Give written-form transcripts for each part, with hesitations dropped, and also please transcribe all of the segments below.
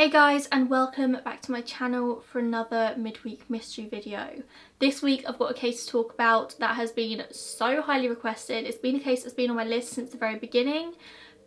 Hey guys, and welcome back to my channel for another midweek mystery video. This week I've got a case to talk about that has been so highly requested. It's been a case that's been on my list since the very beginning,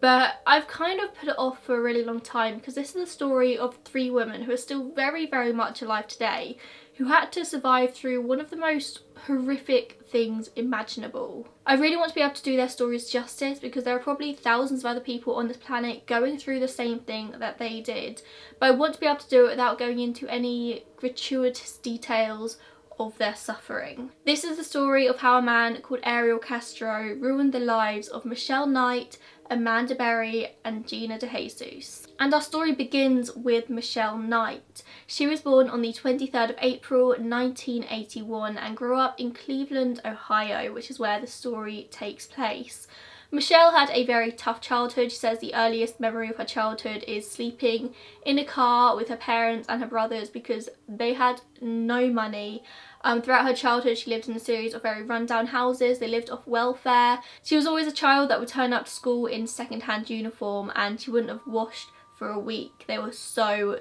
but I've kind of put it off for a really long time because this is the story of three women who are still very much alive today, who had to survive through one of the most horrific things imaginable. I really want to be able to do their stories justice because there are probably thousands of other people on this planet going through the same thing that they did, but I want to be able to do it without going into any gratuitous details of their suffering. This is the story of how a man called Ariel Castro ruined the lives of Michelle Knight, Amanda Berry and Gina DeJesus. And our story begins with Michelle Knight. She was born on the 23rd of April 1981 and grew up in Cleveland, Ohio, which is where the story takes place. Michelle had a very tough childhood. She says the earliest memory of her childhood is sleeping in a car with her parents and her brothers because they had no money. Throughout her childhood she lived in a series of very rundown houses. They lived off welfare. She was always a child that would turn up to school in second-hand uniform and she wouldn't have washed for a week. They were so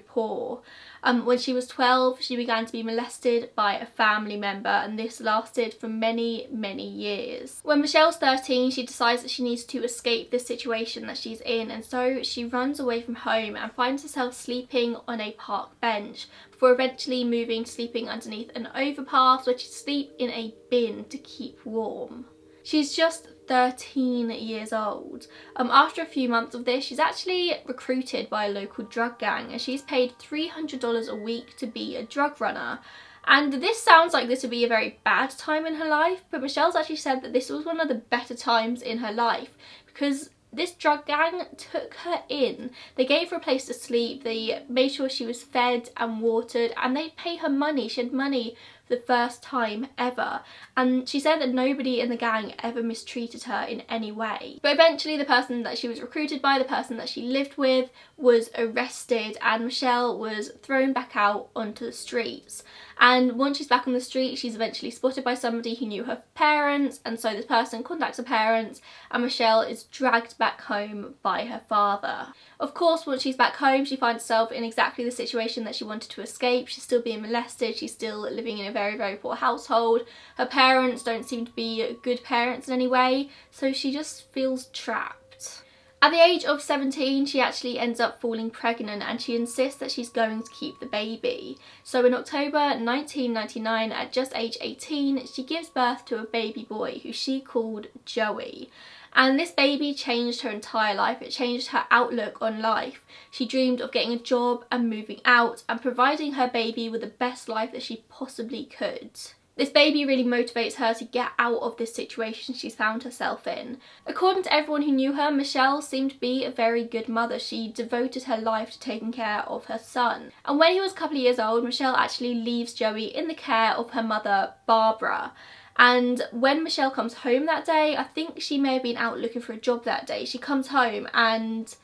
poor. When she was 12 she began to be molested by a family member, and this lasted for many years. When Michelle's 13 she decides that she needs to escape this situation that she's in, and so she runs away from home and finds herself sleeping on a park bench before eventually moving to sleeping underneath an overpass where she'd sleep in a bin to keep warm. She's just 13 years old. After a few months of this, she's actually recruited by a local drug gang and she's paid $300 a week to be a drug runner. And this sounds like this would be a very bad time in her life, but Michelle's actually said that this was one of the better times in her life because this drug gang took her in. They gave her a place to sleep, they made sure she was fed and watered, and they paid her money. She had money for the first time ever. And she said that nobody in the gang ever mistreated her in any way. But eventually the person that she was recruited by, the person that she lived with, was arrested and Michelle was thrown back out onto the streets. And once she's back on the street, she's eventually spotted by somebody who knew her parents, and so this person contacts her parents and Michelle is dragged back home by her father. Of course, once she's back home, she finds herself in exactly the situation that she wanted to escape. She's still being molested, she's still living in a very poor household. Her parents don't seem to be good parents in any way, so she just feels trapped. At the age of 17, she actually ends up falling pregnant and she insists that she's going to keep the baby. So in October 1999, at just age 18, she gives birth to a baby boy who she called Joey. And this baby changed her entire life. It changed her outlook on life. She dreamed of getting a job and moving out and providing her baby with the best life that she possibly could. This baby really motivates her to get out of this situation she's found herself in. According to everyone who knew her, Michelle seemed to be a very good mother. She devoted her life to taking care of her son. And when he was a couple of years old, Michelle actually leaves Joey in the care of her mother, Barbara. And when Michelle comes home that day, I think she may have been out looking for a job that day. She comes home and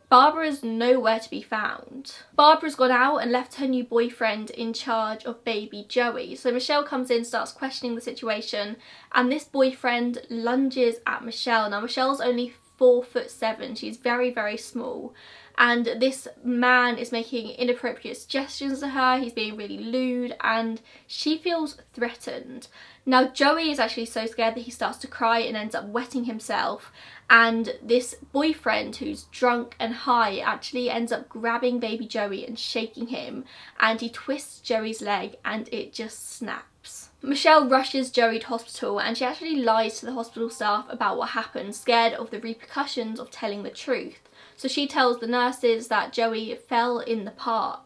Barbara's nowhere to be found. Barbara's gone out and left her new boyfriend in charge of baby Joey. So Michelle comes in, starts questioning the situation, and this boyfriend lunges at Michelle. Now Michelle's only 4'7", she's very small. And this man is making inappropriate suggestions to her, he's being really lewd, and she feels threatened. Now Joey is actually so scared that he starts to cry and ends up wetting himself, and this boyfriend who's drunk and high actually ends up grabbing baby Joey and shaking him, and he twists Joey's leg and it just snaps. Michelle rushes Joey to hospital and she actually lies to the hospital staff about what happened, scared of the repercussions of telling the truth. So she tells the nurses that Joey fell in the park.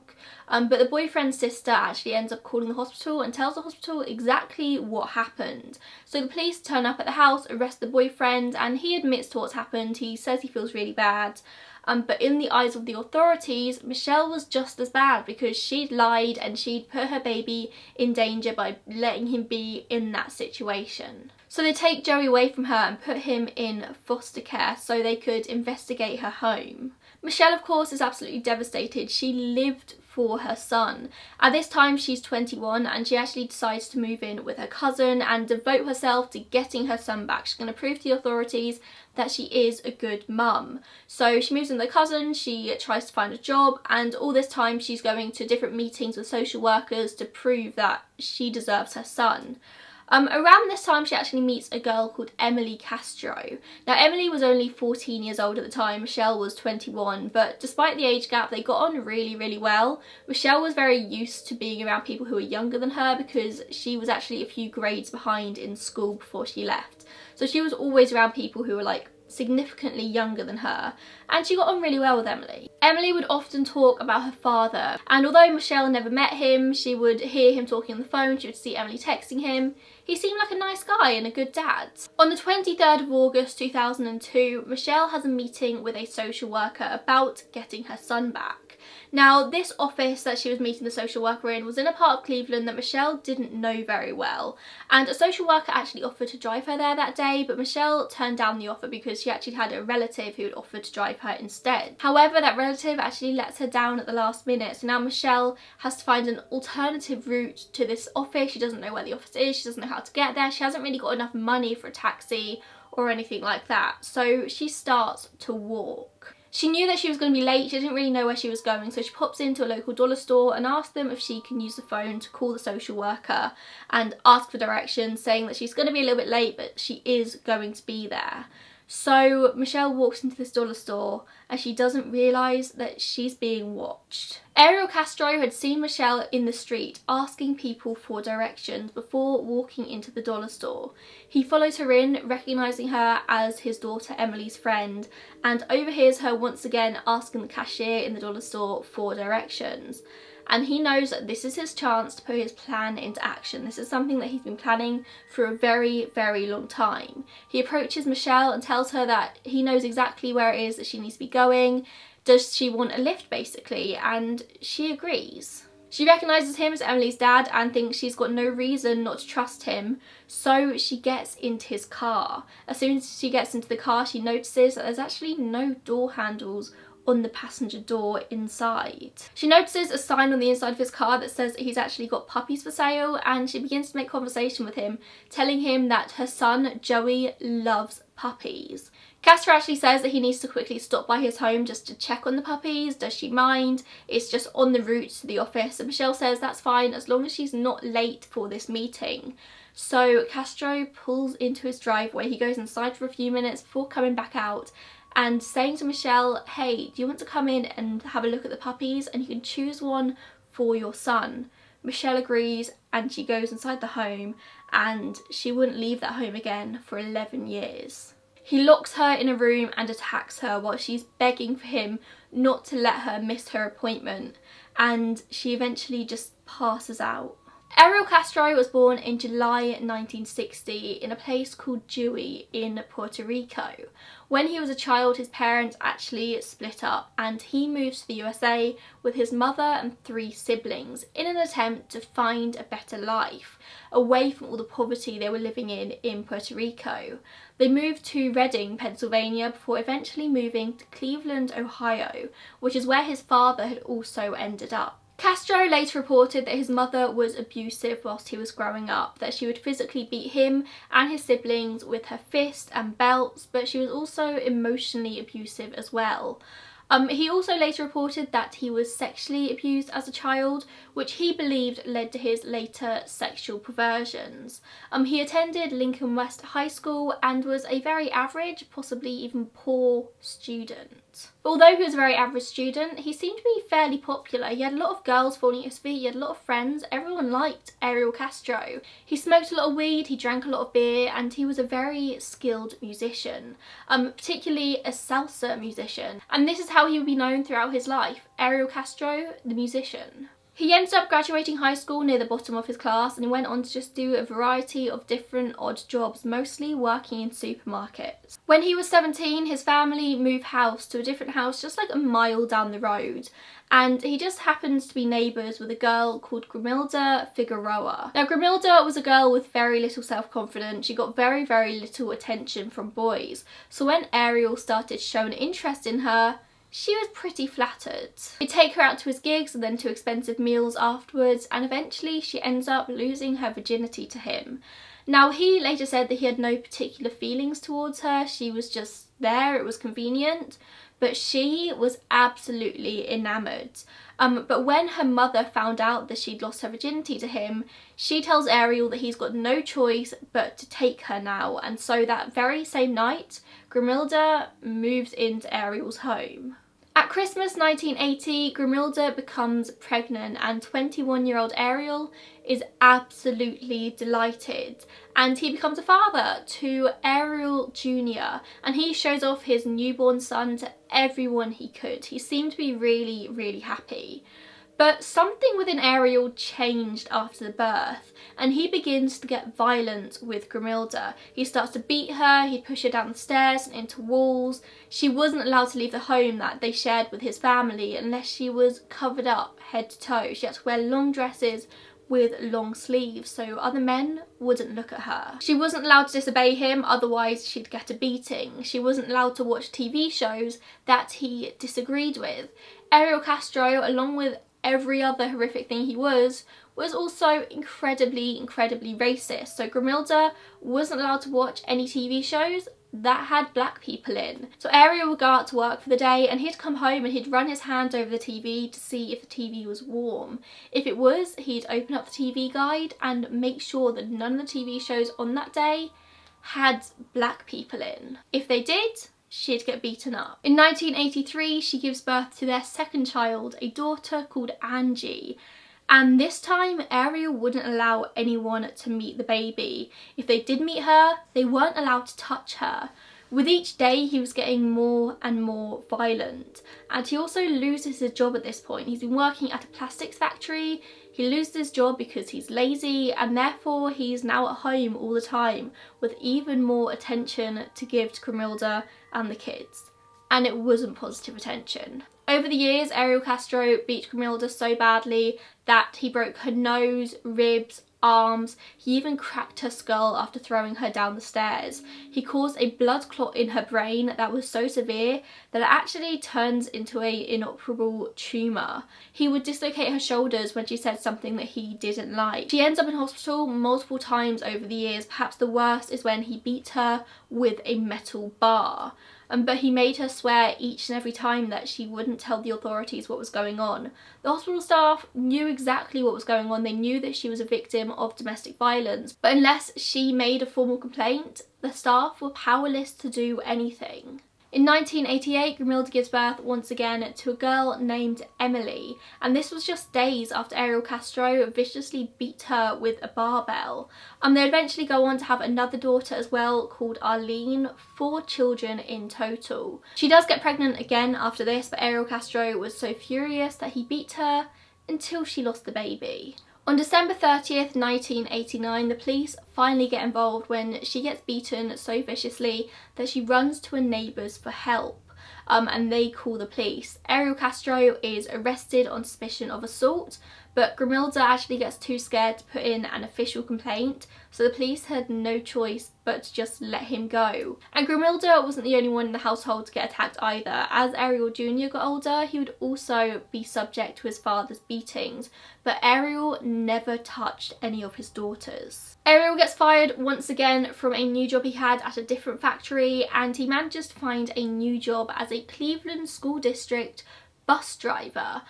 But the boyfriend's sister actually ends up calling the hospital and tells the hospital exactly what happened. So the police turn up at the house, arrest the boyfriend, and he admits to what's happened. He says he feels really bad. But in the eyes of the authorities, Michelle was just as bad because she'd lied and she'd put her baby in danger by letting him be in that situation. So they take Joey away from her and put him in foster care so they could investigate her home. Michelle, of course, is absolutely devastated. She lived for her son. At this time, she's 21 and she actually decides to move in with her cousin and devote herself to getting her son back. She's going to prove to the authorities that she is a good mum. So she moves in with her cousin, she tries to find a job, and all this time she's going to different meetings with social workers to prove that she deserves her son. Around this time she actually meets a girl called Ariel Castro. Now Emily was only 14 years old at the time, Michelle was 21, but despite the age gap they got on really well. Michelle was very used to being around people who were younger than her because she was actually a few grades behind in school before she left. So she was always around people who were like significantly younger than her, and she got on really well with Emily. Emily would often talk about her father, and although Michelle never met him, she would hear him talking on the phone, she would see Emily texting him. He seemed like a nice guy and a good dad. On the 23rd of August 2002, Michelle has a meeting with a social worker about getting her son back. Now, this office that she was meeting the social worker in was in a part of Cleveland that Michelle didn't know very well, and a social worker actually offered to drive her there that day, but Michelle turned down the offer because she actually had a relative who had offered to drive her instead. However, that relative actually lets her down at the last minute, so now Michelle has to find an alternative route to this office. She doesn't know where the office is, she doesn't know how to get there, she hasn't really got enough money for a taxi or anything like that, so she starts to walk. She knew that she was going to be late, she didn't really know where she was going, so she pops into a local dollar store and asks them if she can use the phone to call the social worker and ask for directions, saying that she's going to be a little bit late but she is going to be there. So Michelle walks into this dollar store and she doesn't realise that she's being watched. Ariel Castro had seen Michelle in the street asking people for directions before walking into the dollar store. He follows her in, recognising her as his daughter Emily's friend, and overhears her once again asking the cashier in the dollar store for directions. And he knows that this is his chance to put his plan into action. This is something that he's been planning for a very long time. He approaches Michelle and tells her that he knows exactly where it is that she needs to be going. Does she want a lift basically? And she agrees. She recognises him as Emily's dad and thinks she's got no reason not to trust him, so she gets into his car. As soon as she gets into the car, she notices that there's actually no door handles on the passenger door inside. She notices a sign on the inside of his car that says that he's actually got puppies for sale, and she begins to make conversation with him, telling him that her son Joey loves puppies. Castro actually says that he needs to quickly stop by his home just to check on the puppies. Does she mind? It's just on the route to the office, and Michelle says that's fine as long as she's not late for this meeting. So Castro pulls into his driveway. He goes inside for a few minutes before coming back out and saying to Michelle, hey, do you want to come in and have a look at the puppies and you can choose one for your son? Michelle agrees and she goes inside the home, and she wouldn't leave that home again for 11 years. He locks her in a room and attacks her while she's begging for him not to let her miss her appointment, and she eventually just passes out. Ariel Castro was born in July 1960 in a place called Dewey in Puerto Rico. When he was a child, his parents actually split up and he moved to the USA with his mother and 3 siblings in an attempt to find a better life, away from all the poverty they were living in Puerto Rico. They moved to Reading, Pennsylvania, before eventually moving to Cleveland, Ohio, which is where his father had also ended up. Castro later reported that his mother was abusive whilst he was growing up, that she would physically beat him and his siblings with her fist and belts, but she was also emotionally abusive as well. He also later reported that he was sexually abused as a child, which he believed led to his later sexual perversions. He attended Lincoln West High School and was a very average, possibly even poor student. Although he was a very average student, he seemed to be fairly popular. He had a lot of girls falling at his feet, he had a lot of friends, everyone liked Ariel Castro. He smoked a lot of weed, he drank a lot of beer, and he was a very skilled musician, particularly a salsa musician. And this is how he would be known throughout his life, Ariel Castro, the musician. He ended up graduating high school near the bottom of his class, and he went on to just do a variety of different odd jobs, mostly working in supermarkets. When he was 17, his family moved house to a different house just like a mile down the road, and he just happens to be neighbours with a girl called Grimilda Figueroa. Now Grimilda was a girl with very little self-confidence. She got very little attention from boys, so when Ariel started showing interest in her, she was pretty flattered. He'd take her out to his gigs and then to expensive meals afterwards, and eventually she ends up losing her virginity to him. Now, he later said that he had no particular feelings towards her, she was just there, it was convenient, but she was absolutely enamoured. But when her mother found out that she'd lost her virginity to him, she tells Ariel that he's got no choice but to take her now, and so that very same night, Grimilda moves into Ariel's home. At Christmas 1980, Grimilda becomes pregnant and 21-year-old Ariel is absolutely delighted, and he becomes a father to Ariel Jr. and he shows off his newborn son to everyone he could. He seemed to be really, really happy. But something within Ariel changed after the birth, and he begins to get violent with Grimilda. He starts to beat her, he'd push her down the stairs and into walls. She wasn't allowed to leave the home that they shared with his family unless she was covered up head to toe. She had to wear long dresses with long sleeves so other men wouldn't look at her. She wasn't allowed to disobey him, otherwise she'd get a beating. She wasn't allowed to watch TV shows that he disagreed with. Ariel Castro, along with every other horrific thing he was also incredibly racist. So Grimilda wasn't allowed to watch any TV shows that had black people in. So Ariel would go out to work for the day and he'd come home and he'd run his hand over the TV to see if the TV was warm. If it was, he'd open up the TV guide and make sure that none of the TV shows on that day had black people in. If they did, she'd get beaten up. In 1983, she gives birth to their second child, a daughter called Angie. And this time, Ariel wouldn't allow anyone to meet the baby. If they did meet her, they weren't allowed to touch her. With each day, he was getting more and more violent. And he also loses his job at this point. He's been working at a plastics factory. He loses his job because he's lazy, and therefore he's now at home all the time with even more attention to give to Grimilda and the kids. And it wasn't positive attention. Over the years, Ariel Castro beat Grimilda so badly that he broke her nose, ribs, arms. He even cracked her skull after throwing her down the stairs. He caused a blood clot in her brain that was so severe that it actually turns into an inoperable tumour. He would dislocate her shoulders when she said something that he didn't like. She ends up in hospital multiple times over the years. Perhaps the worst is when he beat her with a metal bar. But he made her swear each and every time that she wouldn't tell the authorities what was going on. The hospital staff knew exactly what was going on. They knew that she was a victim of domestic violence, but unless she made a formal complaint, the staff were powerless to do anything. In 1988, Grimilda gives birth once again to a girl named Emily, and this was just days after Ariel Castro viciously beat her with a barbell. They eventually go on to have another daughter as well called Arlene, 4 children in total. She does get pregnant again after this, but Ariel Castro was so furious that he beat her until she lost the baby. On December 30th, 1989, the police finally get involved when she gets beaten so viciously that she runs to her neighbours for help, and they call the police. Ariel Castro is arrested on suspicion of assault, but Grimilda actually gets too scared to put in an official complaint, so the police had no choice but to just let him go. And Grimilda wasn't the only one in the household to get attacked either. As Ariel Jr. got older, he would also be subject to his father's beatings, but Ariel never touched any of his daughters. Ariel gets fired once again from a new job he had at a different factory, and he manages to find a new job as a Cleveland school district bus driver.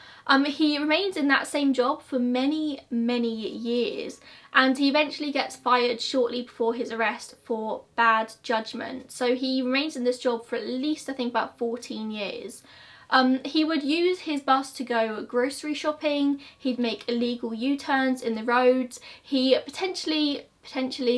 He remains in that same job for many years, and he eventually gets fired shortly before his arrest for bad judgment. So he remains in this job for at least, I think, about 14 years. He would use his bus to go grocery shopping, he'd make illegal U-turns in the roads, he potentially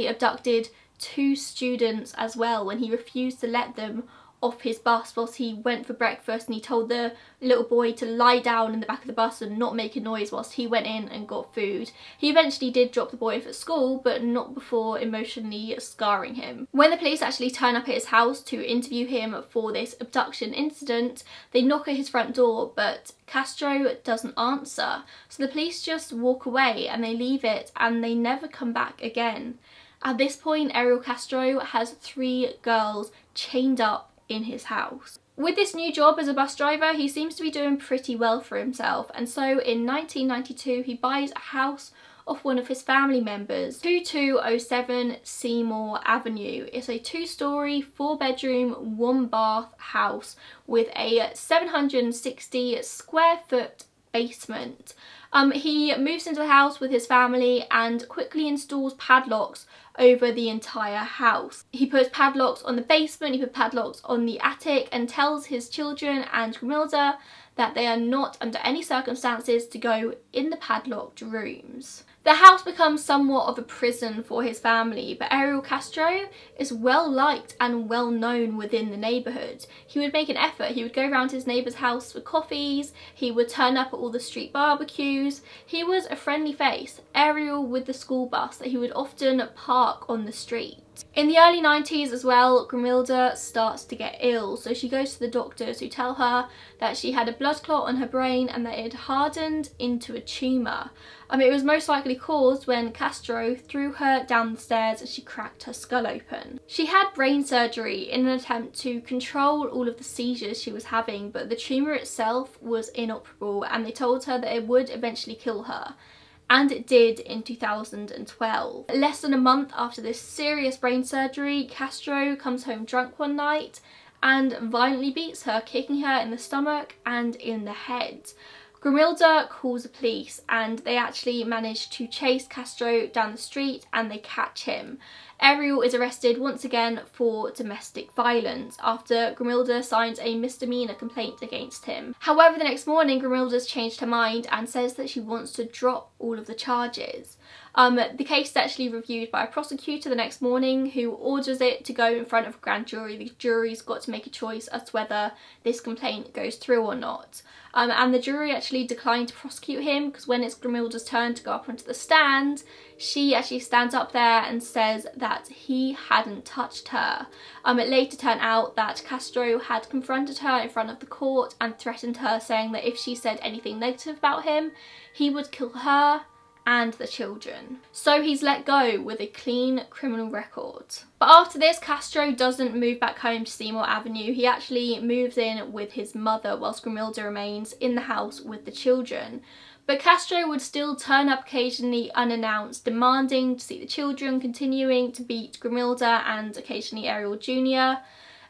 abducted 2 students as well when he refused to let them off his bus whilst he went for breakfast, and he told the little boy to lie down in the back of the bus and not make a noise whilst he went in and got food. He eventually did drop the boy off at school, but not before emotionally scarring him. When the police actually turn up at his house to interview him for this abduction incident, they knock at his front door, but Castro doesn't answer. So the police just walk away and they leave it, and they never come back again. At this point, Ariel Castro has 3 girls chained up in his house. With this new job as a bus driver, he seems to be doing pretty well for himself, and so in 1992 he buys a house off one of his family members, 2207 Seymour Avenue. It's a 2-story, 4-bedroom, 1-bath house with a 760 square foot basement. He moves into the house with his family and quickly installs padlocks over the entire house. He puts padlocks on the basement, he puts padlocks on the attic, and tells his children and Grimilda that they are not under any circumstances to go in the padlocked rooms. The house becomes somewhat of a prison for his family, but Ariel Castro is well liked and well known within the neighbourhood. He would make an effort, he would go around to his neighbour's house for coffees, he would turn up at all the street barbecues. He was a friendly face, Ariel with the school bus that he would often park on the street. In the early 90s as well, Grimilda starts to get ill, so she goes to the doctors who tell her that she had a blood clot on her brain and that it had hardened into a tumour. It was most likely caused when Castro threw her down the stairs and she cracked her skull open. She had brain surgery in an attempt to control all of the seizures she was having, but the tumour itself was inoperable and they told her that it would eventually kill her. And it did in 2012. Less than a month after this serious brain surgery, Castro comes home drunk one night and violently beats her, kicking her in the stomach and in the head. Grimilda calls the police and they actually manage to chase Castro down the street and they catch him. Ariel is arrested once again for domestic violence after Grimilda signs a misdemeanor complaint against him. However, the next morning Grimilda's changed her mind and says that she wants to drop all of the charges. The case is actually reviewed by a prosecutor the next morning who orders it to go in front of a grand jury. The jury's got to make a choice as to whether this complaint goes through or not. And the jury actually declined to prosecute him because when it's Grimilda's turn to go up onto the stand, she actually stands up there and says that he hadn't touched her. It later turned out that Castro had confronted her in front of the court and threatened her, saying that if she said anything negative about him, he would kill her and the children. So he's let go with a clean criminal record. But after this, Castro doesn't move back home to Seymour Avenue. He actually moves in with his mother whilst Grimilda remains in the house with the children. But Castro would still turn up occasionally unannounced, demanding to see the children, continuing to beat Grimilda and occasionally Ariel Jr.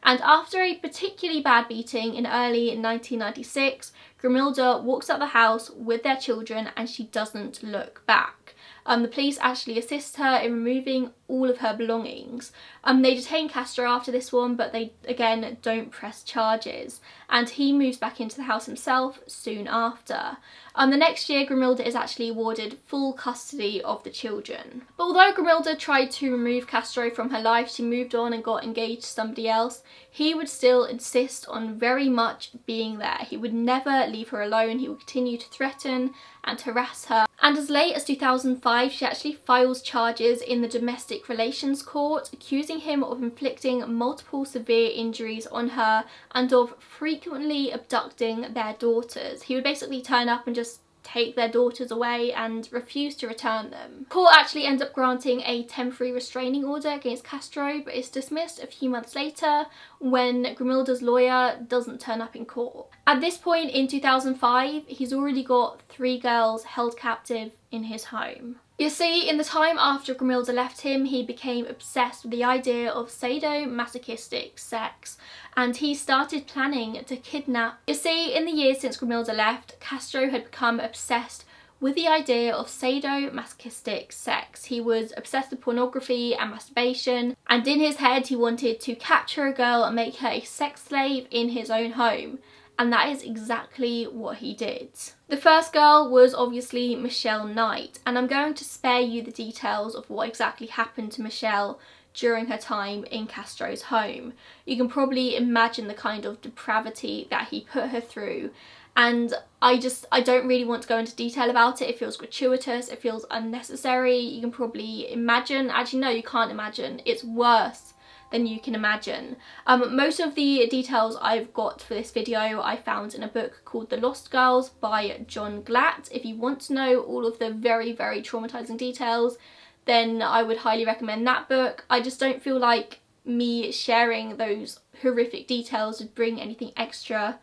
And after a particularly bad beating in early 1996, Grimilda walks out the house with their children and she doesn't look back. The police actually assist her in removing all of her belongings. They detain Castro after this one, but they again don't press charges, and he moves back into the house himself soon after. The next year Grimilda is actually awarded full custody of the children. But although Grimilda tried to remove Castro from her life, she moved on and got engaged to somebody else, he would still insist on very much being there. He would never leave her alone. He would continue to threaten and harass her. And as late as 2005, she actually files charges in the Domestic Relations Court, accusing him of inflicting multiple severe injuries on her and of frequently abducting their daughters. He would basically turn up and just take their daughters away and refuse to return them. The court actually ends up granting a temporary restraining order against Castro, but it's dismissed a few months later when Grimilda's lawyer doesn't turn up in court. At this point in 2005, he's already got 3 girls held captive in his home. You see, in the time after Grimilda left him, he became obsessed with the idea of sadomasochistic sex, and he started planning to kidnap. You see, in the years since Grimilda left, Castro had become obsessed with the idea of sadomasochistic sex. He was obsessed with pornography and masturbation, and in his head he wanted to capture a girl and make her a sex slave in his own home. And that is exactly what he did. The first girl was obviously Michelle Knight, and I'm going to spare you the details of what exactly happened to Michelle during her time in Castro's home. You can probably imagine the kind of depravity that he put her through, and I don't really want to go into detail about it. It feels gratuitous, it feels unnecessary. You can probably imagine, actually no, you can't imagine, it's worse than you can imagine. Most of the details I've got for this video I found in a book called The Lost Girls by John Glatt. If you want to know all of the very, very traumatizing details, then I would highly recommend that book. I just don't feel like me sharing those horrific details would bring anything extra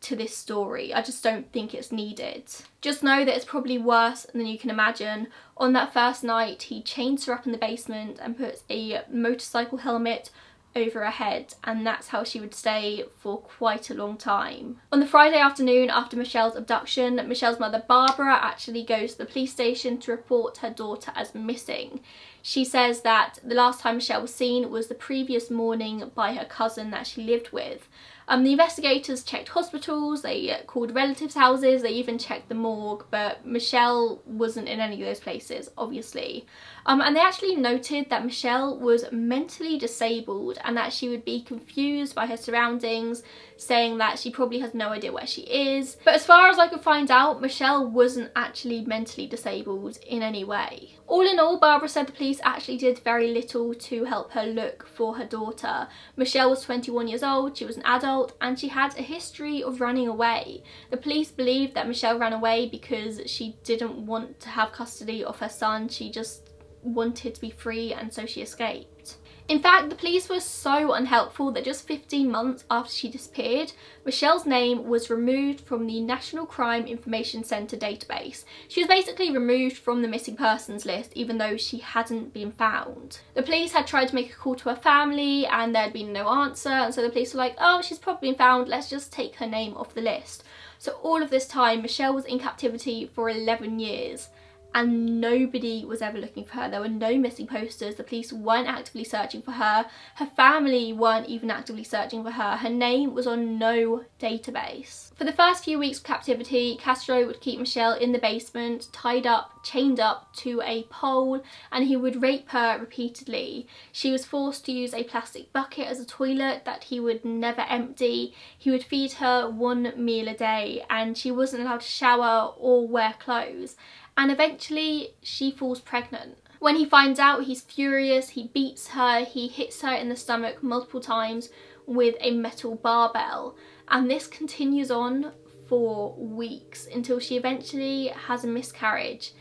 to this story. I just don't think it's needed. Just know that it's probably worse than you can imagine. On that first night, he chains her up in the basement and puts a motorcycle helmet over her head, and that's how she would stay for quite a long time. On the Friday afternoon after Michelle's abduction, Michelle's mother Barbara actually goes to the police station to report her daughter as missing. She says that the last time Michelle was seen was the previous morning by her cousin that she lived with. The investigators checked hospitals, they called relatives' houses, they even checked the morgue, but Michelle wasn't in any of those places, obviously. And they actually noted that Michelle was mentally disabled and that she would be confused by her surroundings, saying that she probably has no idea where she is. But as far as I could find out, Michelle wasn't actually mentally disabled in any way. All in all, Barbara said the police actually did very little to help her look for her daughter. Michelle was 21 years old, she was an adult, and she had a history of running away. The police believed that Michelle ran away because she didn't want to have custody of her son. She just wanted to be free, and so she escaped. In fact, the police were so unhelpful that just 15 months after she disappeared, Michelle's name was removed from the National Crime Information Centre database. She was basically removed from the missing persons list, even though she hadn't been found. The police had tried to make a call to her family and there had been no answer, and so the police were like, oh, she's probably been found, let's just take her name off the list. So all of this time, Michelle was in captivity for 11 years. And nobody was ever looking for her. There were no missing posters, the police weren't actively searching for her, her family weren't even actively searching for her, her name was on no database. For the first few weeks of captivity, Castro would keep Michelle in the basement, tied up, chained up to a pole, and he would rape her repeatedly. She was forced to use a plastic bucket as a toilet that he would never empty. He would feed her one meal a day, and she wasn't allowed to shower or wear clothes. And eventually she falls pregnant. When he finds out, he's furious, he beats her, he hits her in the stomach multiple times with a metal barbell. And this continues on for weeks until she eventually has a miscarriage.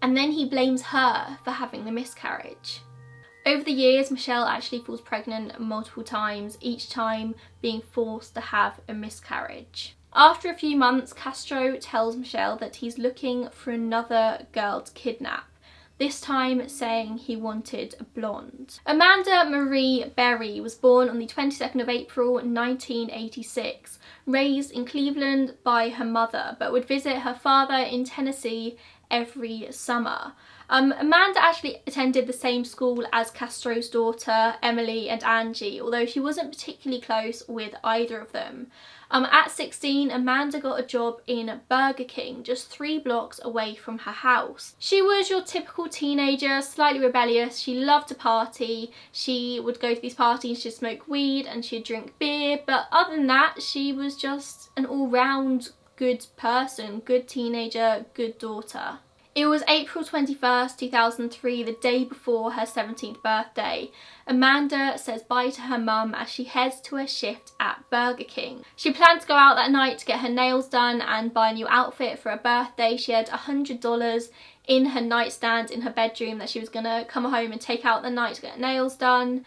And then he blames her for having the miscarriage. Over the years, Michelle actually falls pregnant multiple times, each time being forced to have a miscarriage. After a few months, Castro tells Michelle that he's looking for another girl to kidnap, this time saying he wanted a blonde. Amanda Marie Berry was born on the 22nd of April 1986, raised in Cleveland by her mother, but would visit her father in Tennessee every summer. Amanda actually attended the same school as Castro's daughter, Emily and Angie, although she wasn't particularly close with either of them. At 16, Amanda got a job in Burger King, just 3 blocks away from her house. She was your typical teenager, slightly rebellious. She loved to party. She would go to these parties, she'd smoke weed and she'd drink beer, but other than that, she was just an all-round good person, good teenager, good daughter. It was April 21st, 2003, the day before her 17th birthday. Amanda says bye to her mum as she heads to her shift at Burger King. She planned to go out that night to get her nails done and buy a new outfit for her birthday. She had $100 in her nightstand in her bedroom that she was going to come home and take out the night to get her nails done.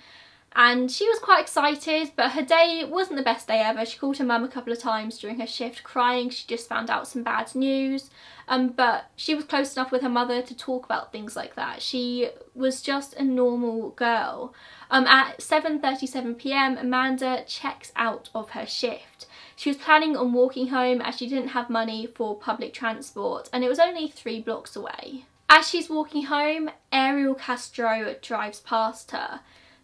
And she was quite excited, but her day wasn't the best day ever. She called her mum a couple of times during her shift crying. She just found out some bad news. But she was close enough with her mother to talk about things like that. She was just a normal girl. At 7:37 p.m, Amanda checks out of her shift. She was planning on walking home as she didn't have money for public transport, and it was only 3 blocks away. As she's walking home, Ariel Castro drives past her.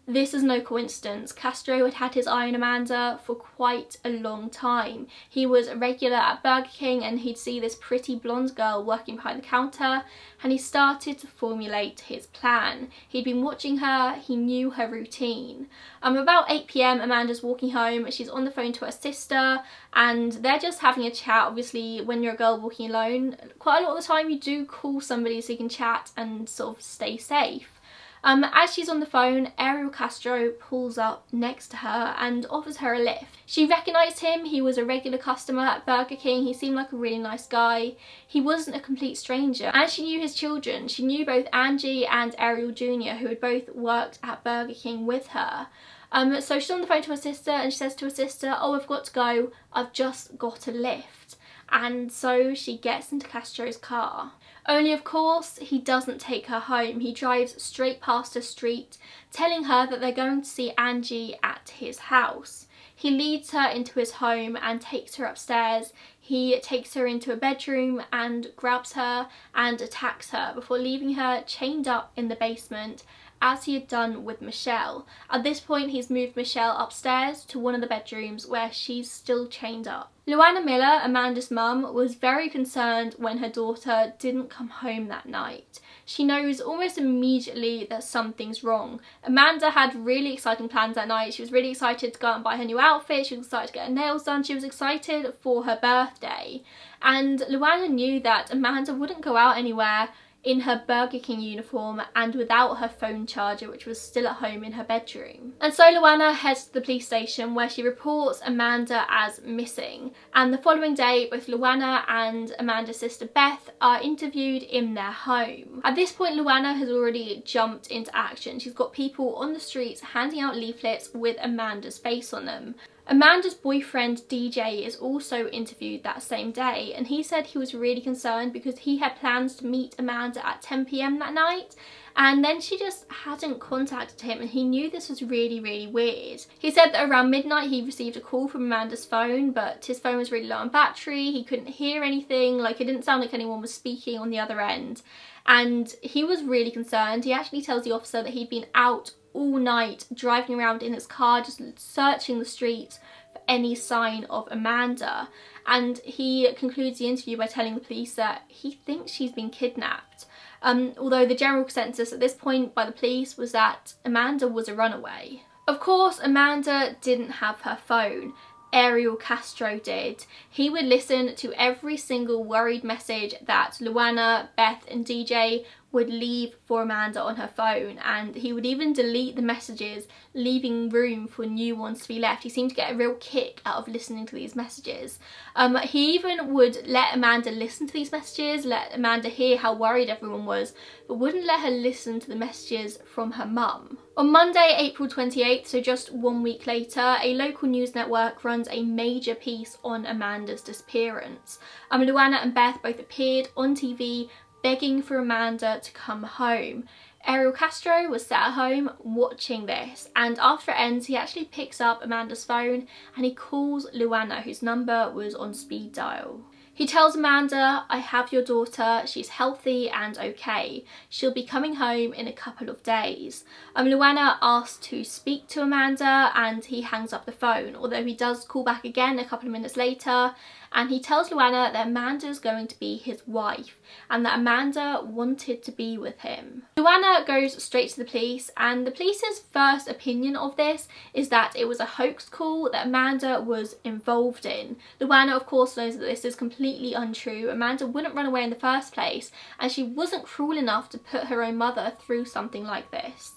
This is no coincidence. Castro had had his eye on Amanda for quite a long time. He was a regular at Burger King and he'd see this pretty blonde girl working behind the counter, and he started to formulate his plan. He'd been watching her, he knew her routine. About 8 p.m, Amanda's walking home. She's on the phone to her sister and they're just having a chat. Obviously, when you're a girl walking alone, quite a lot of the time you do call somebody so you can chat and sort of stay safe. As she's on the phone, Ariel Castro pulls up next to her and offers her a lift. She recognised him. He was a regular customer at Burger King. He seemed like a really nice guy. He wasn't a complete stranger. And she knew his children. She knew both Angie and Ariel Jr., who had both worked at Burger King with her. So she's on the phone to her sister and she says to her sister, "Oh, I've got to go, I've just got a lift." And so she gets into Castro's car. Only of course he doesn't take her home. He drives straight past her street, telling her that they're going to see Angie at his house. He leads her into his home and takes her upstairs. He takes her into a bedroom and grabs her and attacks her before leaving her chained up in the basement, as he had done with Michelle. At this point, he's moved Michelle upstairs to one of the bedrooms where she's still chained up. Luana Miller, Amanda's mum, was very concerned when her daughter didn't come home that night. She knows almost immediately that something's wrong. Amanda had really exciting plans that night. She was really excited to go out and buy her new outfit. She was excited to get her nails done. She was excited for her birthday. And Luana knew that Amanda wouldn't go out anywhere in her Burger King uniform and without her phone charger, which was still at home in her bedroom. And so Luana heads to the police station where she reports Amanda as missing. And the following day, both Luana and Amanda's sister Beth are interviewed in their home. At this point, Luana has already jumped into action. She's got people on the streets handing out leaflets with Amanda's face on them. Amanda's boyfriend DJ is also interviewed that same day, and he said he was really concerned because he had plans to meet Amanda at 10 p.m. that night, and then she just hadn't contacted him, and he knew this was really weird. He said that around midnight he received a call from Amanda's phone, but his phone was really low on battery. He couldn't hear anything, like it didn't sound like anyone was speaking on the other end, and he was really concerned. He actually tells the officer that he'd been out all night driving around in his car just searching the streets for any sign of Amanda, and he concludes the interview by telling the police that he thinks she's been kidnapped, although the general consensus at this point by the police was that Amanda was a runaway. Of course, Amanda didn't have her phone. Ariel Castro did. He would listen to every single worried message that Luana, Beth and DJ would leave for Amanda on her phone, and he would even delete the messages, leaving room for new ones to be left. He seemed to get a real kick out of listening to these messages. He even would let Amanda listen to these messages, let Amanda hear how worried everyone was, but wouldn't let her listen to the messages from her mum. On Monday, April 28th, so just 1 week later, a local news network runs a major piece on Amanda's disappearance. Luana and Beth both appeared on TV begging for Amanda to come home. Ariel Castro was sat at home watching this, and after it ends he actually picks up Amanda's phone and he calls Luana, whose number was on speed dial. He tells Amanda, "I have your daughter, she's healthy and okay. She'll be coming home in a couple of days." Luana asks to speak to Amanda and he hangs up the phone, although he does call back again a couple of minutes later, and he tells Luana that Amanda's going to be his wife and that Amanda wanted to be with him. Luana goes straight to the police, and the police's first opinion of this is that it was a hoax call that Amanda was involved in. Luana of course knows that this is completely untrue. Amanda wouldn't run away in the first place, and she wasn't cruel enough to put her own mother through something like this.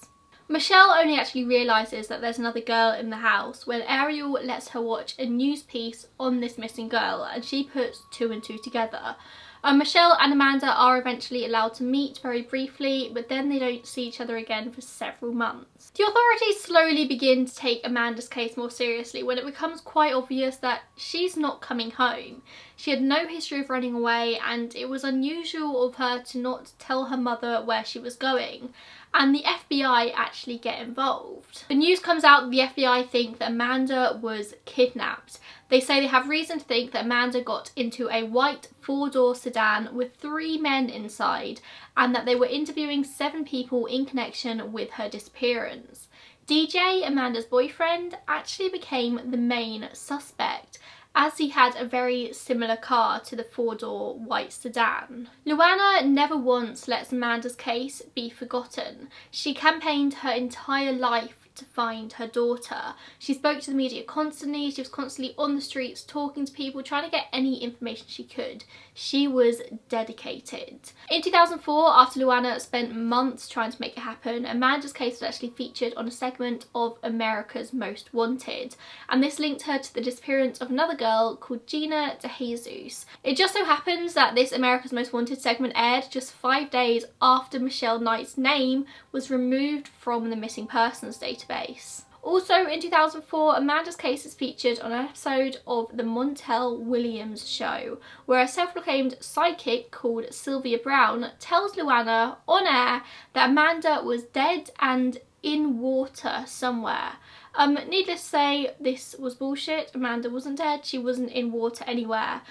Michelle only actually realises that there's another girl in the house when Ariel lets her watch a news piece on this missing girl, and she puts two and two together. Michelle and Amanda are eventually allowed to meet very briefly, but then they don't see each other again for several months. The authorities slowly begin to take Amanda's case more seriously when it becomes quite obvious that she's not coming home. She had no history of running away, and it was unusual of her to not tell her mother where she was going. And the FBI actually get involved. The news comes out that the FBI think that Amanda was kidnapped. They say they have reason to think that Amanda got into a white 4-door sedan with 3 men inside, and that they were interviewing 7 people in connection with her disappearance. DJ, Amanda's boyfriend, actually became the main suspect, as he had a very similar car to the 4-door white sedan. Luana never once lets Amanda's case be forgotten. She campaigned her entire life to find her daughter. She spoke to the media constantly. She was constantly on the streets talking to people, trying to get any information she could. She was dedicated. In 2004, after Luana spent months trying to make it happen, Amanda's case was actually featured on a segment of America's Most Wanted, and this linked her to the disappearance of another girl called Gina DeJesus. It just so happens that this America's Most Wanted segment aired just 5 days after Michelle Knight's name was removed from the missing persons database. Also in 2004, Amanda's case is featured on an episode of the Montel Williams show, where a self-proclaimed psychic called Sylvia Brown tells Luana on air that Amanda was dead and in water somewhere. Needless to say, this was bullshit. Amanda wasn't dead, she wasn't in water anywhere.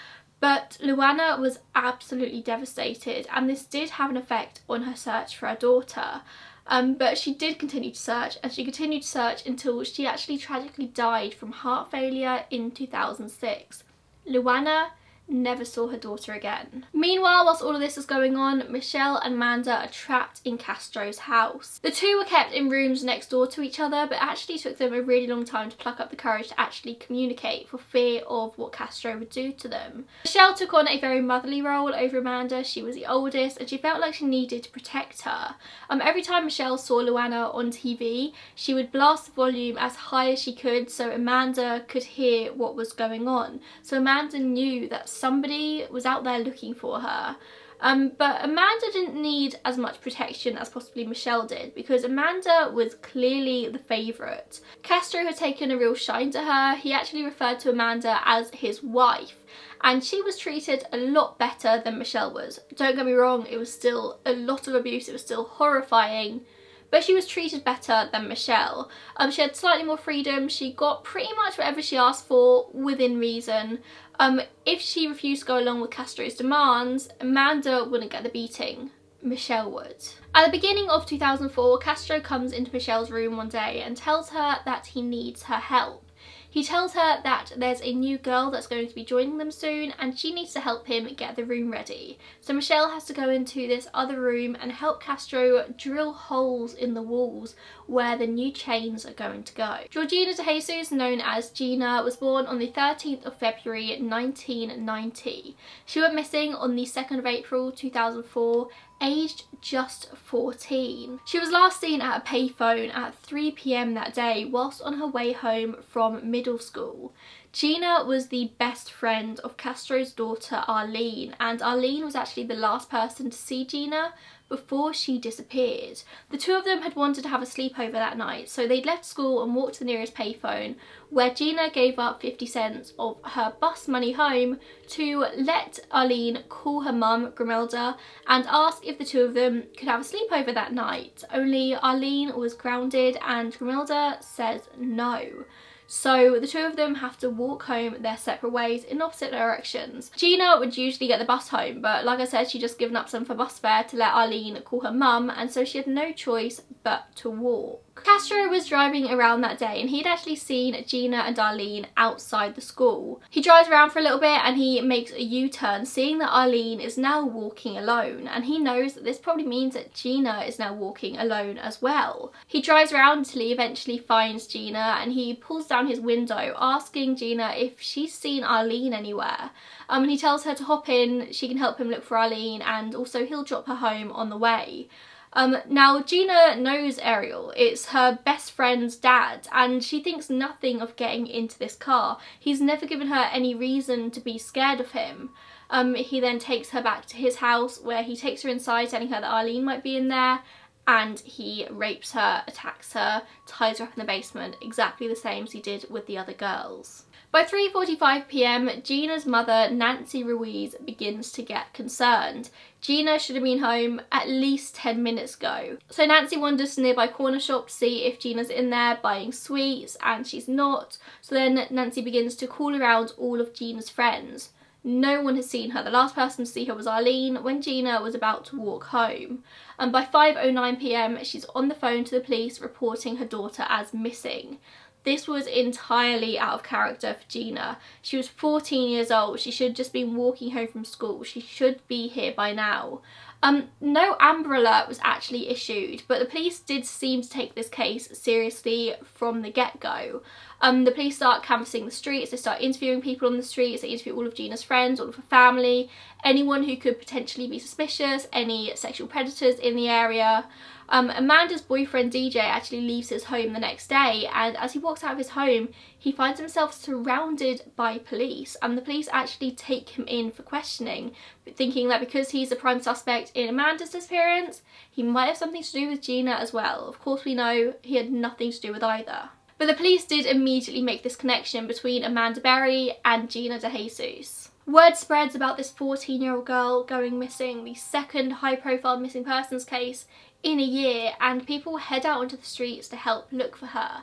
But Luana was absolutely devastated, and this did have an effect on her search for her daughter. But she did continue to search, and she continued to search until she actually tragically died from heart failure in 2006. Luana never saw her daughter again. Meanwhile, whilst all of this is going on, Michelle and Amanda are trapped in Castro's house. The two were kept in rooms next door to each other, but it actually took them a really long time to pluck up the courage to actually communicate for fear of what Castro would do to them. Michelle took on a very motherly role over Amanda. She was the oldest and she felt like she needed to protect her. Every time Michelle saw Luana on TV, she would blast the volume as high as she could so Amanda could hear what was going on. So Amanda knew that somebody was out there looking for her. But Amanda didn't need as much protection as possibly Michelle did, because Amanda was clearly the favourite. Castro had taken a real shine to her. He actually referred to Amanda as his wife, and she was treated a lot better than Michelle was. Don't get me wrong, it was still a lot of abuse, it was still horrifying, but she was treated better than Michelle. She had slightly more freedom, she got pretty much whatever she asked for within reason. If she refused to go along with Castro's demands, Amanda wouldn't get the beating, Michelle would. At the beginning of 2004, Castro comes into Michelle's room one day and tells her that he needs her help. He tells her that there's a new girl that's going to be joining them soon and she needs to help him get the room ready. So Michelle has to go into this other room and help Castro drill holes in the walls where the new chains are going to go. Georgina DeJesus, known as Gina, was born on the 13th of February 1990. She went missing on the 2nd of April 2004, aged just 14. She was last seen at a payphone at 3 PM that day whilst on her way home from middle school. Gina was the best friend of Castro's daughter Arlene, and Arlene was actually the last person to see Gina before she disappeared. The two of them had wanted to have a sleepover that night, so they'd left school and walked to the nearest payphone, where Gina gave up 50 cents of her bus money home to let Arlene call her mum, Grimelda, and ask if the two of them could have a sleepover that night. Only Arlene was grounded and Grimelda says no. So the two of them have to walk home their separate ways in opposite directions. Gina would usually get the bus home, but like I said, she'd just given up some for bus fare to let Arlene call her mum, and so she had no choice but to walk. Castro was driving around that day and he'd actually seen Gina and Arlene outside the school. He drives around for a little bit and he makes a U-turn, seeing that Arlene is now walking alone, and he knows that this probably means that Gina is now walking alone as well. He drives around until he eventually finds Gina and he pulls down his window asking Gina if she's seen Arlene anywhere. And he tells her to hop in, she can help him look for Arlene, and also he'll drop her home on the way. Now Gina knows Ariel, it's her best friend's dad, and she thinks nothing of getting into this car. He's never given her any reason to be scared of him. He then takes her back to his house, where he takes her inside, telling her that Arlene might be in there, and he rapes her, attacks her, ties her up in the basement, exactly the same as he did with the other girls. By 3:45 PM, Gina's mother, Nancy Ruiz, begins to get concerned. Gina should have been home at least 10 minutes ago. So Nancy wanders to a nearby corner shop to see if Gina's in there buying sweets, and she's not. So then Nancy begins to call around all of Gina's friends. No one has seen her. The last person to see her was Arlene when Gina was about to walk home. And by 5:09 PM, she's on the phone to the police reporting her daughter as missing. This was entirely out of character for Gina. She was 14 years old. She should have just been walking home from school. She should be here by now. No Amber Alert was actually issued, but the police did seem to take this case seriously from the get-go. The police start canvassing the streets, they start interviewing people on the streets, they interview all of Gina's friends, all of her family, anyone who could potentially be suspicious, any sexual predators in the area. Amanda's boyfriend DJ actually leaves his home the next day, and as he walks out of his home, he finds himself surrounded by police, and the police actually take him in for questioning, thinking that because he's the prime suspect in Amanda's disappearance, he might have something to do with Gina as well. Of course we know he had nothing to do with either. But the police did immediately make this connection between Amanda Berry and Gina DeJesus. Word spreads about this 14-year-old girl going missing, the second high-profile missing persons case in a year, and people head out onto the streets to help look for her,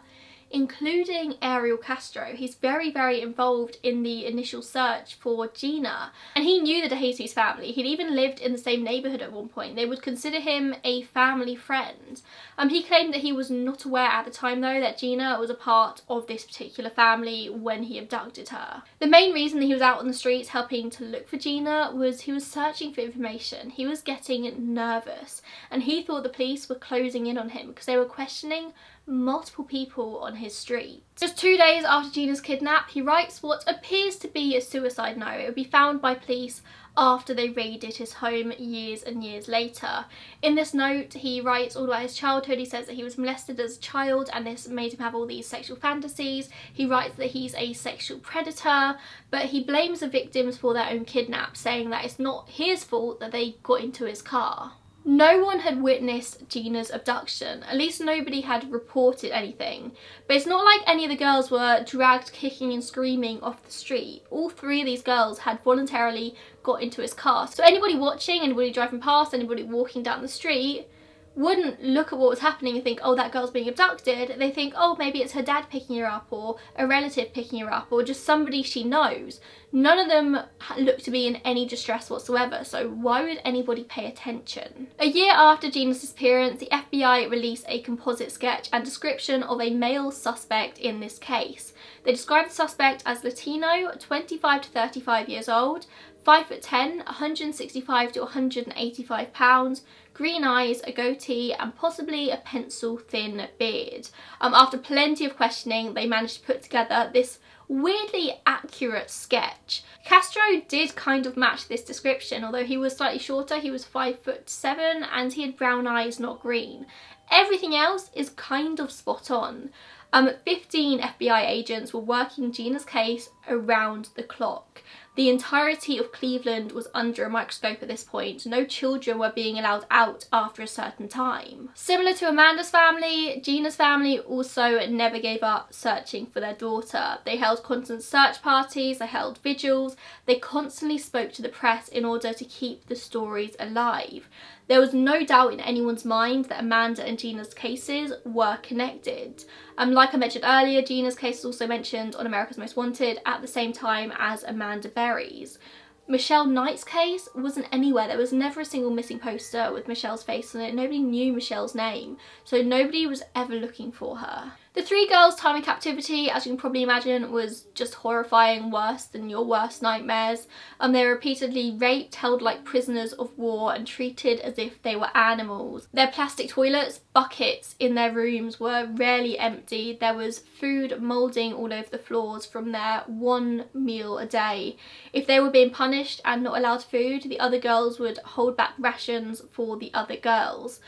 including Ariel Castro. He's very, very involved in the initial search for Gina, and he knew the DeJesus family. He'd even lived in the same neighbourhood at one point. They would consider him a family friend. He claimed that he was not aware at the time though that Gina was a part of this particular family when he abducted her. The main reason that he was out on the streets helping to look for Gina was he was searching for information. He was getting nervous, and he thought the police were closing in on him because they were questioning multiple people on his street. Just 2 days after Gina's kidnap, he writes what appears to be a suicide note. It would be found by police after they raided his home years and years later. In this note, he writes all about his childhood. He says that he was molested as a child and this made him have all these sexual fantasies. He writes that he's a sexual predator, but he blames the victims for their own kidnap, saying that it's not his fault that they got into his car. No one had witnessed Gina's abduction, at least nobody had reported anything, but it's not like any of the girls were dragged kicking and screaming off the street. All 3 of these girls had voluntarily got into his car, so anybody watching, anybody driving past, anybody walking down the street wouldn't look at what was happening and think, oh, that girl's being abducted. They think, oh, maybe it's her dad picking her up, or a relative picking her up, or just somebody she knows. None of them looked to be in any distress whatsoever, so why would anybody pay attention? A year after Gina's disappearance, the FBI released a composite sketch and description of a male suspect in this case. They described the suspect as Latino, 25 to 35 years old, 5'10", 165 to 185 pounds, green eyes, a goatee, and possibly a pencil-thin beard. After plenty of questioning, they managed to put together this weirdly accurate sketch. Castro did kind of match this description, although he was slightly shorter. He was 5'7", and he had brown eyes, not green. Everything else is kind of spot on. 15 FBI agents were working Gina's case around the clock. The entirety of Cleveland was under a microscope at this point. No children were being allowed out after a certain time. Similar to Amanda's family, Gina's family also never gave up searching for their daughter. They held constant search parties, they held vigils, they constantly spoke to the press in order to keep the stories alive. There was no doubt in anyone's mind that Amanda and Gina's cases were connected. Like I mentioned earlier, Gina's case is also mentioned on America's Most Wanted at the same time as Amanda Berry's. Michelle Knight's case wasn't anywhere. There was never a single missing poster with Michelle's face on it. Nobody knew Michelle's name, so nobody was ever looking for her. The 3 girls' time in captivity, as you can probably imagine, was just horrifying, worse than your worst nightmares. They were repeatedly raped, held like prisoners of war, and treated as if they were animals. Their plastic toilets, buckets in their rooms were rarely empty. There was food moulding all over the floors from their 1 meal a day. If they were being punished and not allowed food, the other girls would hold back rations for the other girls.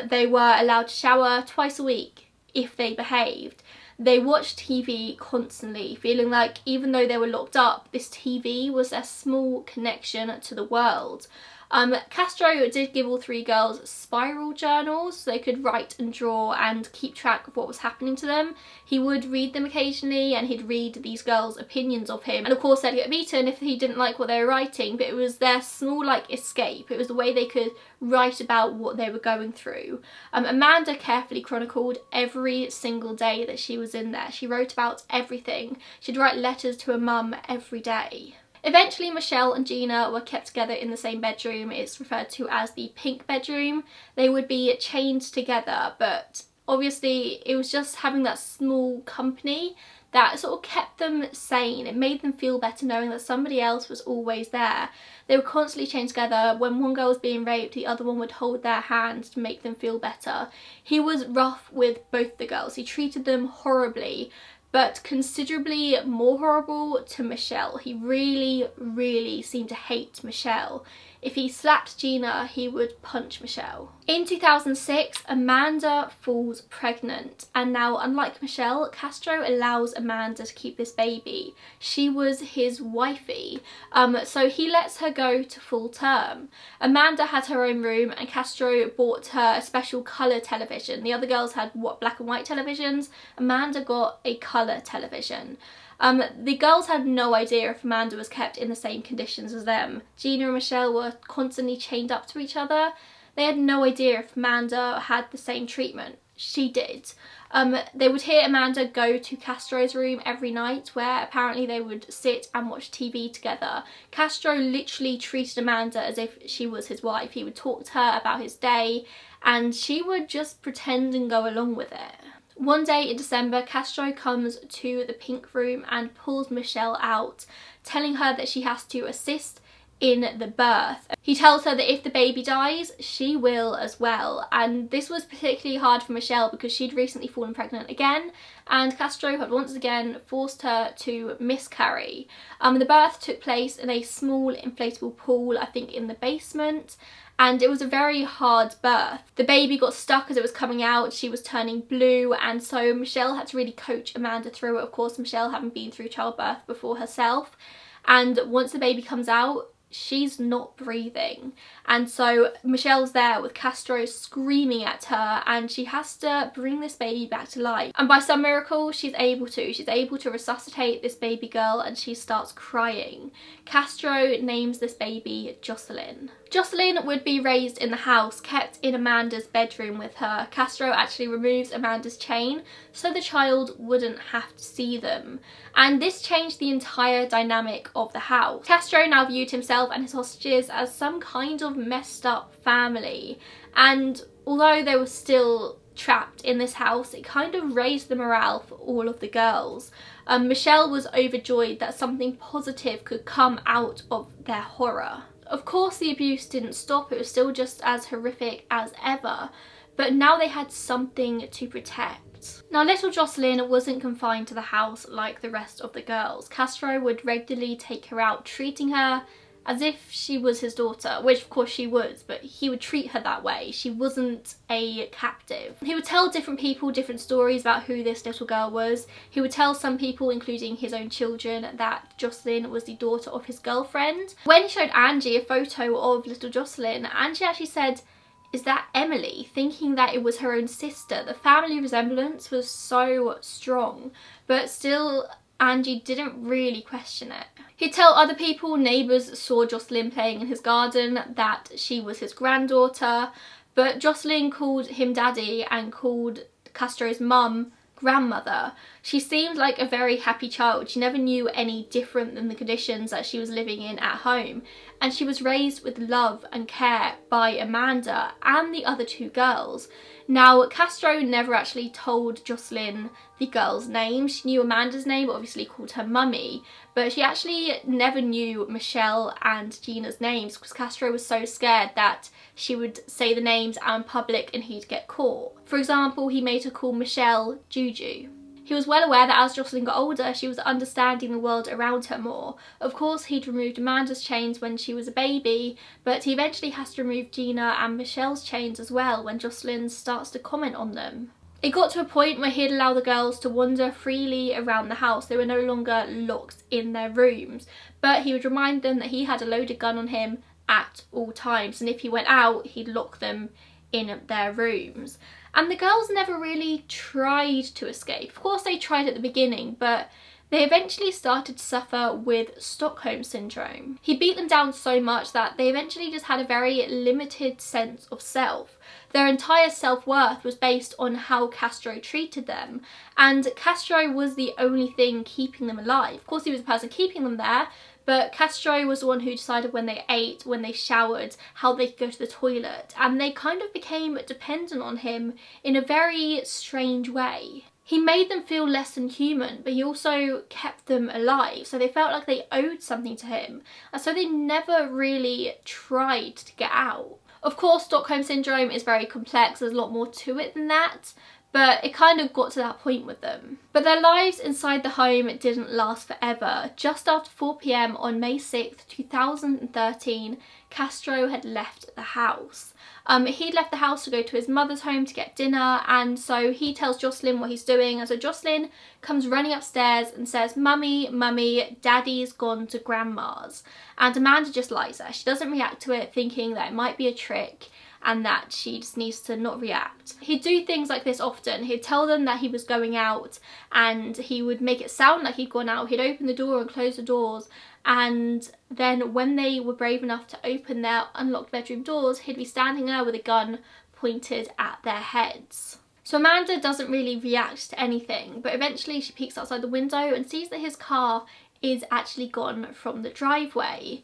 They were allowed to shower twice a week if they behaved. They watched TV constantly, feeling like even though they were locked up, this TV was their small connection to the world. Castro did give all 3 girls spiral journals so they could write and draw and keep track of what was happening to them. He would read them occasionally, and he'd read these girls' opinions of him, and of course they'd get beaten if he didn't like what they were writing, but it was their small escape. It was the way they could write about what they were going through. Amanda carefully chronicled every single day that she was in there. She wrote about everything. She'd write letters to her mum every day. Eventually, Michelle and Gina were kept together in the same bedroom. It's referred to as the pink bedroom. They would be chained together, but obviously it was just having that small company that sort of kept them sane. It made them feel better knowing that somebody else was always there. They were constantly chained together. When one girl was being raped, the other one would hold their hand to make them feel better. He was rough with both the girls. He treated them horribly, but considerably more horrible to Michelle. He really, really seemed to hate Michelle. if he slapped Gina, he would punch Michelle. In 2006, Amanda falls pregnant, and now, unlike Michelle, Castro allows Amanda to keep this baby. She was his wifey, so he lets her go to full term. Amanda had her own room, and Castro bought her a special colour television. The other girls had, black and white televisions. Amanda got a colour television. The girls had no idea if Amanda was kept in the same conditions as them. Gina and Michelle were constantly chained up to each other. They had no idea if Amanda had the same treatment. She did. They would hear Amanda go to Castro's room every night, where apparently they would sit and watch TV together. Castro literally treated Amanda as if she was his wife. He would talk to her about his day, and she would just pretend and go along with it. One day in December, Castro comes to the pink room and pulls Michelle out, telling her that she has to assist in the birth. He tells her that if the baby dies, she will as well. And this was particularly hard for Michelle because she'd recently fallen pregnant again, and Castro had once again forced her to miscarry. The birth took place in a small inflatable pool, I think in the basement, and it was a very hard birth. The baby got stuck as it was coming out, she was turning blue, and so Michelle had to really coach Amanda through it. Of course, Michelle hadn't been through childbirth before herself, and once the baby comes out, she's not breathing. And so Michelle's there with Castro screaming at her, and she has to bring this baby back to life. And by some miracle, she's able to resuscitate this baby girl, and she starts crying. Castro names this baby Jocelyn. Jocelyn would be raised in the house, kept in Amanda's bedroom with her. Castro actually removes Amanda's chain so the child wouldn't have to see them. And this changed the entire dynamic of the house. Castro now viewed himself and his hostages as some kind of messed up family. And although they were still trapped in this house, it kind of raised the morale for all of the girls. Michelle was overjoyed that something positive could come out of their horror. Of course, the abuse didn't stop, it was still just as horrific as ever, but now they had something to protect. Now, little Jocelyn wasn't confined to the house like the rest of the girls. Castro would regularly take her out, treating her as if she was his daughter, which of course she was, but he would treat her that way. She wasn't a captive. He would tell different people different stories about who this little girl was. He would tell some people, including his own children, that Jocelyn was the daughter of his girlfriend. When he showed Angie a photo of little Jocelyn, Angie actually said, "Is that Emily?" thinking that it was her own sister. The family resemblance was so strong, but still Angie didn't really question it. He'd tell other people, neighbours saw Jocelyn playing in his garden, that she was his granddaughter, but Jocelyn called him daddy and called Castro's mum grandmother. She seemed like a very happy child. She never knew any different than the conditions that she was living in at home, and she was raised with love and care by Amanda and the other two girls. Now, Castro never actually told Jocelyn the girl's name. She knew Amanda's name, but obviously called her mummy, but she actually never knew Michelle and Gina's names because Castro was so scared that she would say the names out in public and he'd get caught. For example, he made her call Michelle Juju. He was well aware that as Jocelyn got older, she was understanding the world around her more. Of course, he'd removed Amanda's chains when she was a baby, but he eventually has to remove Gina and Michelle's chains as well when Jocelyn starts to comment on them. It got to a point where he'd allow the girls to wander freely around the house. They were no longer locked in their rooms, but he would remind them that he had a loaded gun on him at all times, and if he went out, he'd lock them in their rooms. And the girls never really tried to escape. Of course, they tried at the beginning, but they eventually started to suffer with Stockholm syndrome. He beat them down so much that they eventually just had a very limited sense of self. Their entire self-worth was based on how Castro treated them, and Castro was the only thing keeping them alive. Of course, he was the person keeping them there, but Castro was the one who decided when they ate, when they showered, how they could go to the toilet, and they kind of became dependent on him in a very strange way. He made them feel less than human, but he also kept them alive, so they felt like they owed something to him, and so they never really tried to get out. Of course, Stockholm syndrome is very complex, there's a lot more to it than that, but it kind of got to that point with them. But their lives inside the home didn't last forever. Just after 4 PM on May 6th, 2013, Castro had left the house. He'd left the house to go to his mother's home to get dinner, and so he tells Jocelyn what he's doing, and so Jocelyn comes running upstairs and says, "Mummy, Mummy, Daddy's gone to Grandma's." And Amanda just lies there. She doesn't react to it, thinking that it might be a trick and that she just needs to not react. He'd do things like this often. He'd tell them that he was going out and he would make it sound like he'd gone out. He'd open the door and close the doors, and then when they were brave enough to open their unlocked bedroom doors, he'd be standing there with a gun pointed at their heads. So Amanda doesn't really react to anything, but eventually she peeks outside the window and sees that his car is actually gone from the driveway.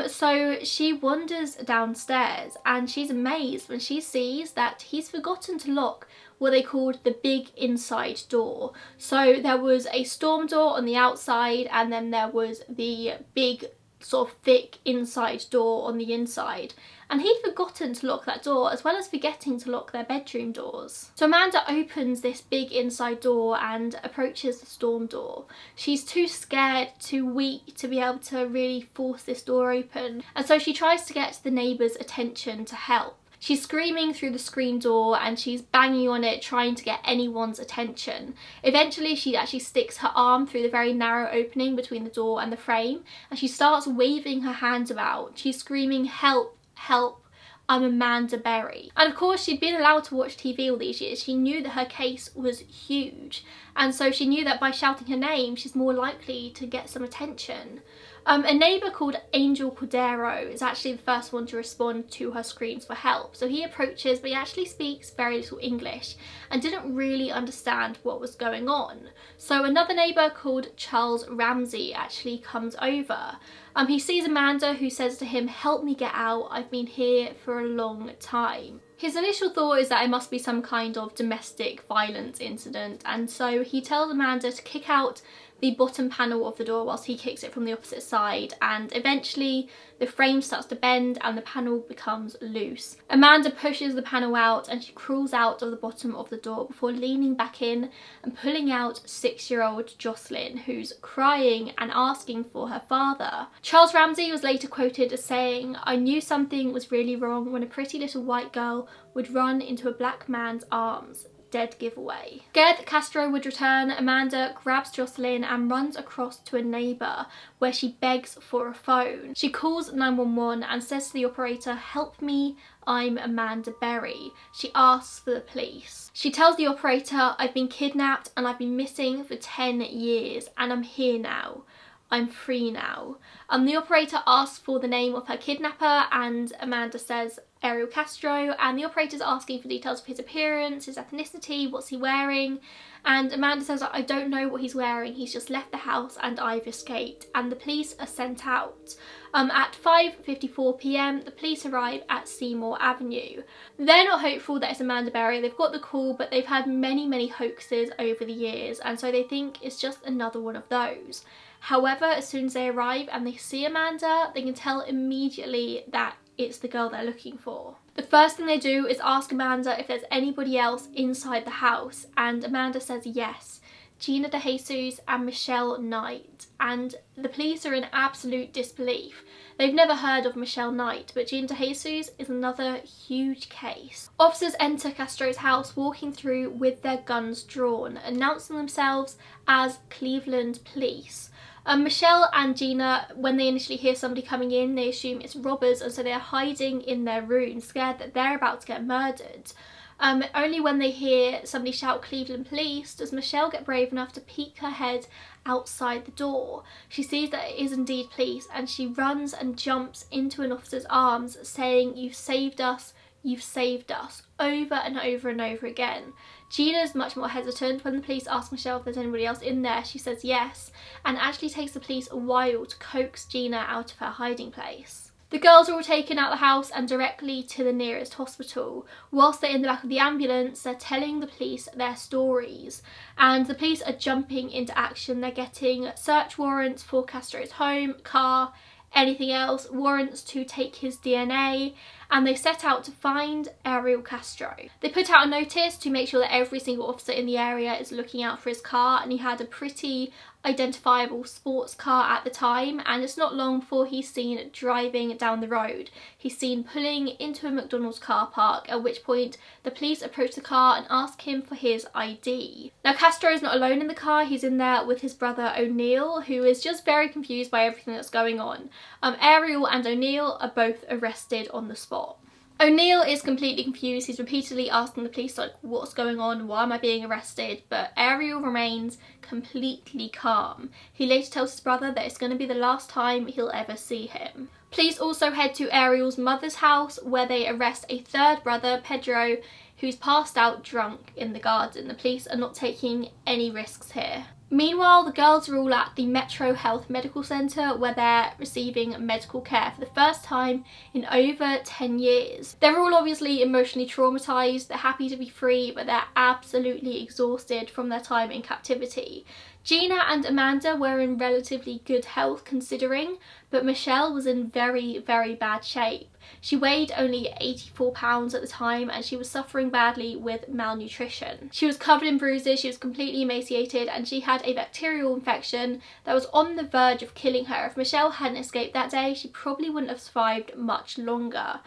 So she wanders downstairs and she's amazed when she sees that he's forgotten to lock what they called the big inside door. So there was a storm door on the outside, and then there was the big sort of thick inside door on the inside, and he'd forgotten to lock that door, as well as forgetting to lock their bedroom doors. So Amanda opens this big inside door and approaches the storm door. She's too scared, too weak to be able to really force this door open, and so she tries to get the neighbours' attention to help. She's screaming through the screen door and she's banging on it, trying to get anyone's attention. Eventually she actually sticks her arm through the very narrow opening between the door and the frame, and she starts waving her hands about. She's screaming, "Help, help, I'm Amanda Berry." And of course she'd been allowed to watch TV all these years. She knew that her case was huge, and so she knew that by shouting her name she's more likely to get some attention. A neighbour called Angel Cordero is actually the first one to respond to her screams for help. So he approaches, but he actually speaks very little English and didn't really understand what was going on. So another neighbour called Charles Ramsey actually comes over. He sees Amanda, who says to him, "Help me get out, I've been here for a long time." His initial thought is that it must be some kind of domestic violence incident, and so he tells Amanda to kick out the bottom panel of the door whilst he kicks it from the opposite side, and eventually the frame starts to bend and the panel becomes loose. Amanda pushes the panel out and she crawls out of the bottom of the door before leaning back in and pulling out 6-year-old Jocelyn, who's crying and asking for her father. Charles Ramsey was later quoted as saying, "I knew something was really wrong when a pretty little white girl would run into a black man's arms. Dead giveaway." Scared that Castro would return, Amanda grabs Jocelyn and runs across to a neighbour where she begs for a phone. She calls 911 and says to the operator, "Help me, I'm Amanda Berry." She asks for the police. She tells the operator, "I've been kidnapped and I've been missing for 10 years and I'm here now. I'm free now." The operator asks for the name of her kidnapper and Amanda says Ariel Castro, and the operator's asking for details of his appearance, his ethnicity, what's he wearing, and Amanda says, "I don't know what he's wearing, he's just left the house and I've escaped," and the police are sent out. At 5:54 p.m, the police arrive at Seymour Avenue. They're not hopeful that it's Amanda Berry. They've got the call, but they've had many hoaxes over the years, and so they think it's just another one of those. However, as soon as they arrive and they see Amanda, they can tell immediately that it's the girl they're looking for. The first thing they do is ask Amanda if there's anybody else inside the house, and Amanda says yes, Gina DeJesus and Michelle Knight, and the police are in absolute disbelief. They've never heard of Michelle Knight, but Gina DeJesus is another huge case. Officers enter Castro's house walking through with their guns drawn, announcing themselves as Cleveland Police. Michelle and Gina, when they initially hear somebody coming in, they assume it's robbers, and so they're hiding in their room, scared that they're about to get murdered. Only when they hear somebody shout Cleveland Police does Michelle get brave enough to peek her head outside the door. She sees that it is indeed police, and she runs and jumps into an officer's arms saying, "You've saved us, over and over and over again." Gina's much more hesitant. When the police ask Michelle if there's anybody else in there, she says yes, and actually takes the police a while to coax Gina out of her hiding place. The girls are all taken out of the house and directly to the nearest hospital. Whilst they're in the back of the ambulance, they're telling the police their stories, and the police are jumping into action. They're getting search warrants for Castro's home, car, anything else, warrants to take his DNA, and they set out to find Ariel Castro. They put out a notice to make sure that every single officer in the area is looking out for his car, and he had a pretty identifiable sports car at the time, and it's not long before he's seen driving down the road. He's seen pulling into a McDonald's car park, at which point the police approach the car and ask him for his ID. Now Castro is not alone in the car, he's in there with his brother O'Neill, who is just very confused by everything that's going on. Ariel and O'Neill are both arrested on the spot. O'Neill is completely confused. He's repeatedly asking the police, like, what's going on? Why am I being arrested? But Ariel remains completely calm. He later tells his brother that it's going to be the last time he'll ever see him. Police also head to Ariel's mother's house, where they arrest a third brother, Pedro, who's passed out drunk in the garden. The police are not taking any risks here. Meanwhile, the girls are all at the Metro Health Medical Centre, where they're receiving medical care for the first time in over 10 years. They're all obviously emotionally traumatised, they're happy to be free, but they're absolutely exhausted from their time in captivity. Gina and Amanda were in relatively good health considering, but Michelle was in very, very bad shape. She weighed only 84 pounds at the time, and she was suffering badly with malnutrition. She was covered in bruises, she was completely emaciated, and she had a bacterial infection that was on the verge of killing her. If Michelle hadn't escaped that day, she probably wouldn't have survived much longer.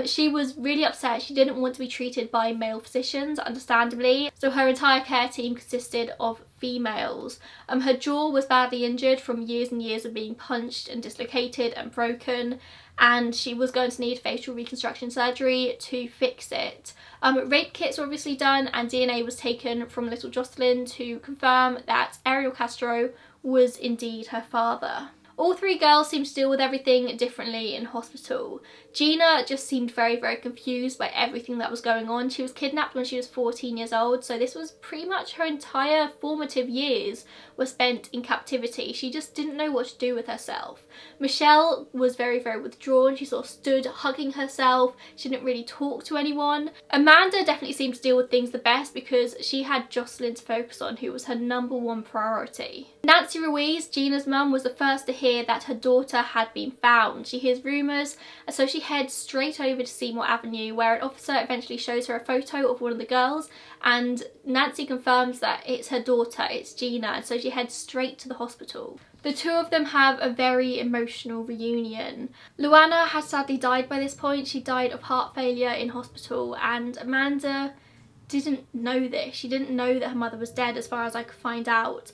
She was really upset. She didn't want to be treated by male physicians, understandably, so her entire care team consisted of females. Her jaw was badly injured from years and years of being punched and dislocated and broken, and she was going to need facial reconstruction surgery to fix it. Rape kits were obviously done, and DNA was taken from little Jocelyn to confirm that Ariel Castro was indeed her father. All three girls seemed to deal with everything differently in hospital. Gina just seemed very, very confused by everything that was going on. She was kidnapped when she was 14 years old, so this was pretty much her entire formative years were spent in captivity. She just didn't know what to do with herself. Michelle was very, very withdrawn. She sort of stood hugging herself. She didn't really talk to anyone. Amanda definitely seemed to deal with things the best because she had Jocelyn to focus on, who was her #1 priority. Nancy Ruiz, Gina's mum, was the first to hear that her daughter had been found. She hears rumours, and so she heads straight over to Seymour Avenue, where an officer eventually shows her a photo of one of the girls, and Nancy confirms that it's her daughter, it's Gina, and so she heads straight to the hospital. The two of them have a very emotional reunion. Luana had sadly died by this point. She died of heart failure in hospital, and Amanda didn't know this. She didn't know that her mother was dead, as far as I could find out.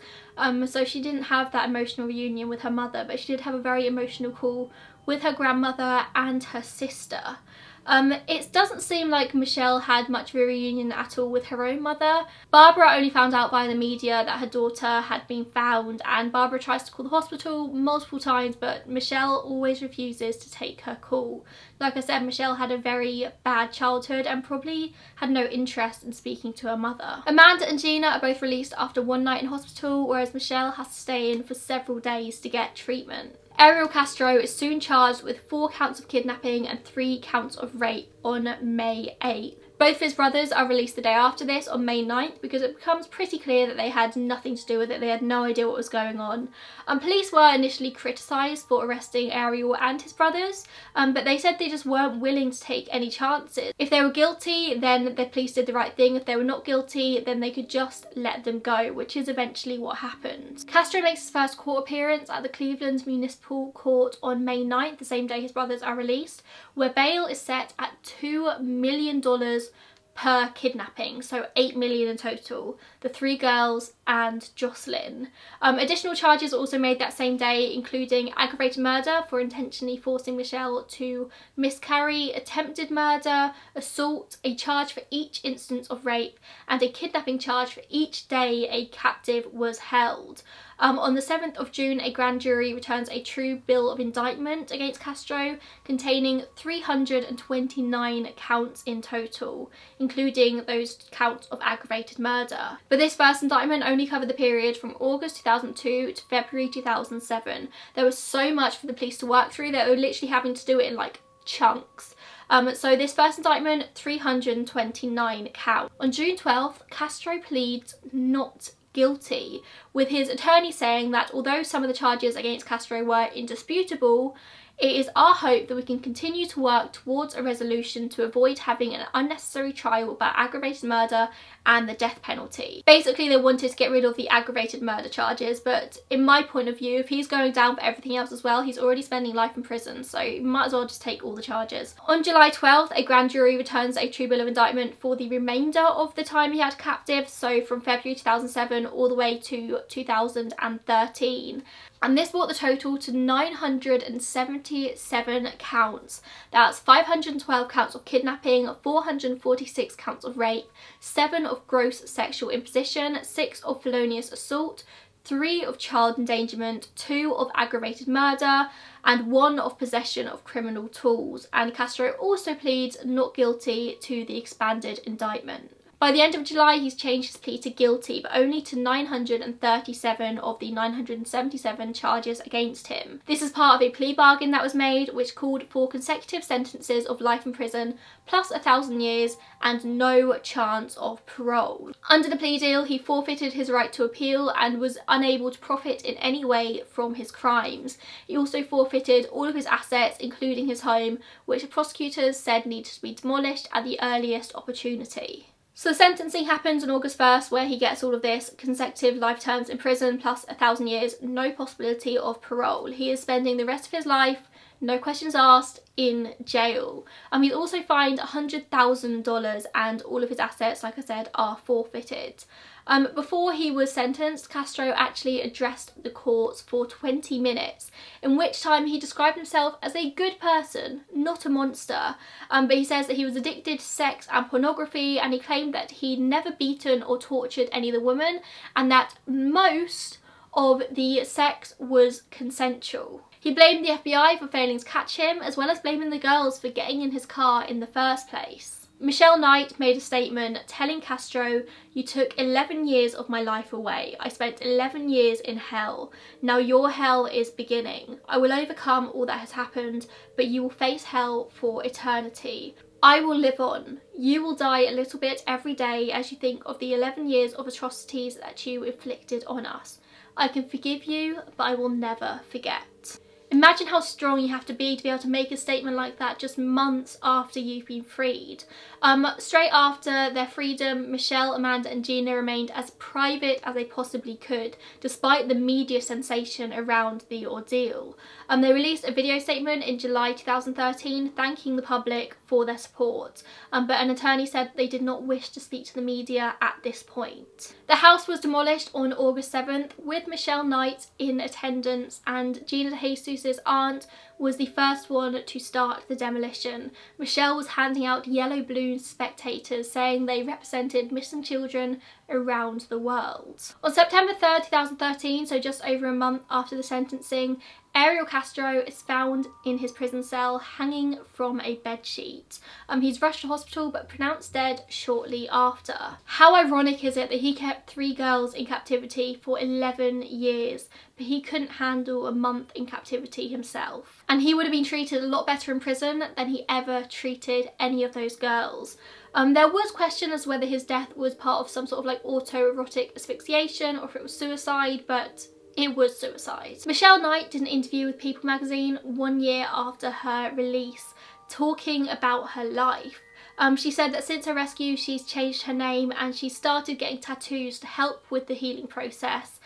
So she didn't have that emotional reunion with her mother, but she did have a very emotional call with her grandmother and her sister. It doesn't seem like Michelle had much of a reunion at all with her own mother. Barbara only found out via the media that her daughter had been found, and Barbara tries to call the hospital multiple times, but Michelle always refuses to take her call. Like I said, Michelle had a very bad childhood and probably had no interest in speaking to her mother. Amanda and Gina are both released after one night in hospital, whereas Michelle has to stay in for several days to get treatment. Ariel Castro is soon charged with 4 counts of kidnapping and 3 counts of rape on May 8th. Both of his brothers are released the day after this, on May 9th, because it becomes pretty clear that they had nothing to do with it. They had no idea what was going on. Police were initially criticised for arresting Ariel and his brothers, but they said they just weren't willing to take any chances. If they were guilty, then the police did the right thing. If they were not guilty, then they could just let them go, which is eventually what happened. Castro makes his first court appearance at the Cleveland Municipal Court on May 9th, the same day his brothers are released, where bail is set at $2 million per kidnapping, so $8 million in total, the 3 girls and Jocelyn. Additional charges are also made that same day, including aggravated murder for intentionally forcing Michelle to miscarry, attempted murder, assault, a charge for each instance of rape, and a kidnapping charge for each day a captive was held. On the 7th of June, a grand jury returns a true bill of indictment against Castro, containing 329 counts in total, including those counts of aggravated murder. But this first indictment only covered the period from August 2002 to February 2007. There was so much for the police to work through that they were literally having to do it in like chunks. So this first indictment, 329 counts. On June 12th, Castro pleads not guilty, with his attorney saying that although some of the charges against Castro were indisputable, It is our hope that we can continue to work towards a resolution to avoid having an unnecessary trial about aggravated murder and the death penalty. Basically, they wanted to get rid of the aggravated murder charges, but in my point of view, if he's going down for everything else as well, he's already spending life in prison, so you might as well just take all the charges. On July 12th, a grand jury returns a true bill of indictment for the remainder of the time he had captive, so from February 2007 all the way to 2013. And this brought the total to 977 counts. That's 512 counts of kidnapping, 446 counts of rape, 7 of gross sexual imposition, 6 of felonious assault, 3 of child endangerment, 2 of aggravated murder, and 1 of possession of criminal tools. And Castro also pleads not guilty to the expanded indictment. By the end of July, he's changed his plea to guilty, but only to 937 of the 977 charges against him. This is part of a plea bargain that was made, which called for consecutive sentences of life in prison, plus 1,000 years, and no chance of parole. Under the plea deal, he forfeited his right to appeal and was unable to profit in any way from his crimes. He also forfeited all of his assets, including his home, which prosecutors said needed to be demolished at the earliest opportunity. So the sentencing happens on August 1st, where he gets all of this consecutive life terms in prison plus 1,000 years, no possibility of parole. He is spending the rest of his life, no questions asked, in jail. He's also fined $100,000 and all of his assets, like I said, are forfeited. Before he was sentenced, Castro actually addressed the courts for 20 minutes, in which time he described himself as a good person, not a monster. But he says that he was addicted to sex and pornography, and he claimed that he'd never beaten or tortured any of the women, and that most of the sex was consensual. He blamed the FBI for failing to catch him, as well as blaming the girls for getting in his car in the first place. Michelle Knight made a statement telling Castro, "You took 11 years of my life away. I spent 11 years in hell. Now your hell is beginning. I will overcome all that has happened, but you will face hell for eternity. I will live on. You will die a little bit every day as you think of the 11 years of atrocities that you inflicted on us. I can forgive you, but I will never forget." Imagine how strong you have to be able to make a statement like that just months after you've been freed. Straight after their freedom, Michelle, Amanda and Gina remained as private as they possibly could, despite the media sensation around the ordeal. They released a video statement in July 2013 thanking the public for their support, but an attorney said they did not wish to speak to the media at this point. The house was demolished on August 7th with Michelle Knight in attendance, and Gina DeJesus' aunt was the first one to start the demolition. Michelle was handing out yellow balloons to spectators, saying they represented missing children around the world. On September 3rd, 2013, so just over a month after the sentencing, Ariel Castro is found in his prison cell hanging from a bedsheet. He's rushed to hospital but pronounced dead shortly after. How ironic is it that he kept 3 girls in captivity for 11 years, but he couldn't handle a month in captivity himself. And he would have been treated a lot better in prison than he ever treated any of those girls. There was question as to whether his death was part of some sort of like autoerotic asphyxiation or if it was suicide, but it was suicide. Michelle Knight did an interview with People magazine 1 year after her release, talking about her life. She said that since her rescue she's changed her name and she started getting tattoos to help with the healing process.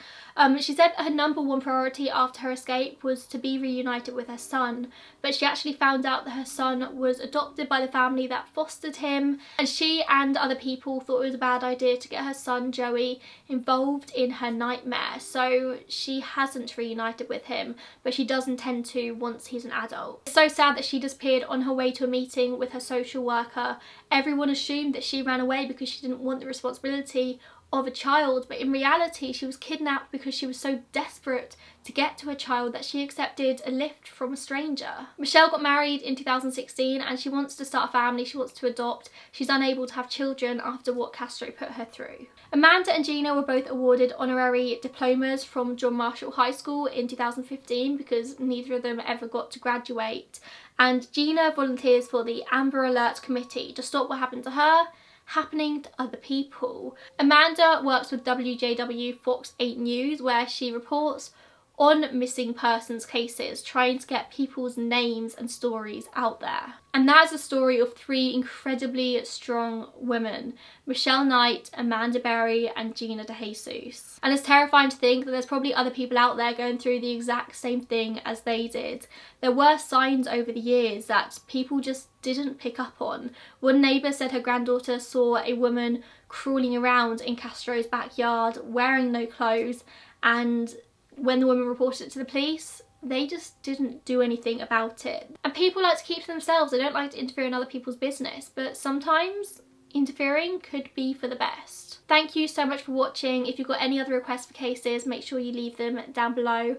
She said her number 1 priority after her escape was to be reunited with her son, but she actually found out that her son was adopted by the family that fostered him, and she and other people thought it was a bad idea to get her son Joey involved in her nightmare, so she hasn't reunited with him, but she does intend to once he's an adult. It's so sad that she disappeared on her way to a meeting with her social worker. Everyone assumed that she ran away because she didn't want the responsibility of a child, but in reality she was kidnapped because she was so desperate to get to her child that she accepted a lift from a stranger. Michelle got married in 2016 and she wants to start a family, she wants to adopt. She's unable to have children after what Castro put her through. Amanda and Gina were both awarded honorary diplomas from John Marshall High School in 2015 because neither of them ever got to graduate, and Gina volunteers for the Amber Alert Committee to stop what happened to her happening to other people. Amanda works with WJW Fox 8 News, where she reports on missing persons cases, trying to get people's names and stories out there. And that is a story of 3 incredibly strong women: Michelle Knight, Amanda Berry, and Gina DeJesus. And it's terrifying to think that there's probably other people out there going through the exact same thing as they did. There were signs over the years that people just didn't pick up on. One neighbour said her granddaughter saw a woman crawling around in Castro's backyard wearing no clothes, and when the woman reported it to the police, they just didn't do anything about it. And people like to keep to themselves. They don't like to interfere in other people's business, but sometimes interfering could be for the best. Thank you so much for watching. If you've got any other requests for cases, make sure you leave them down below.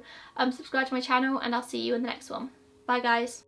Subscribe to my channel, and I'll see you in the next one. Bye guys.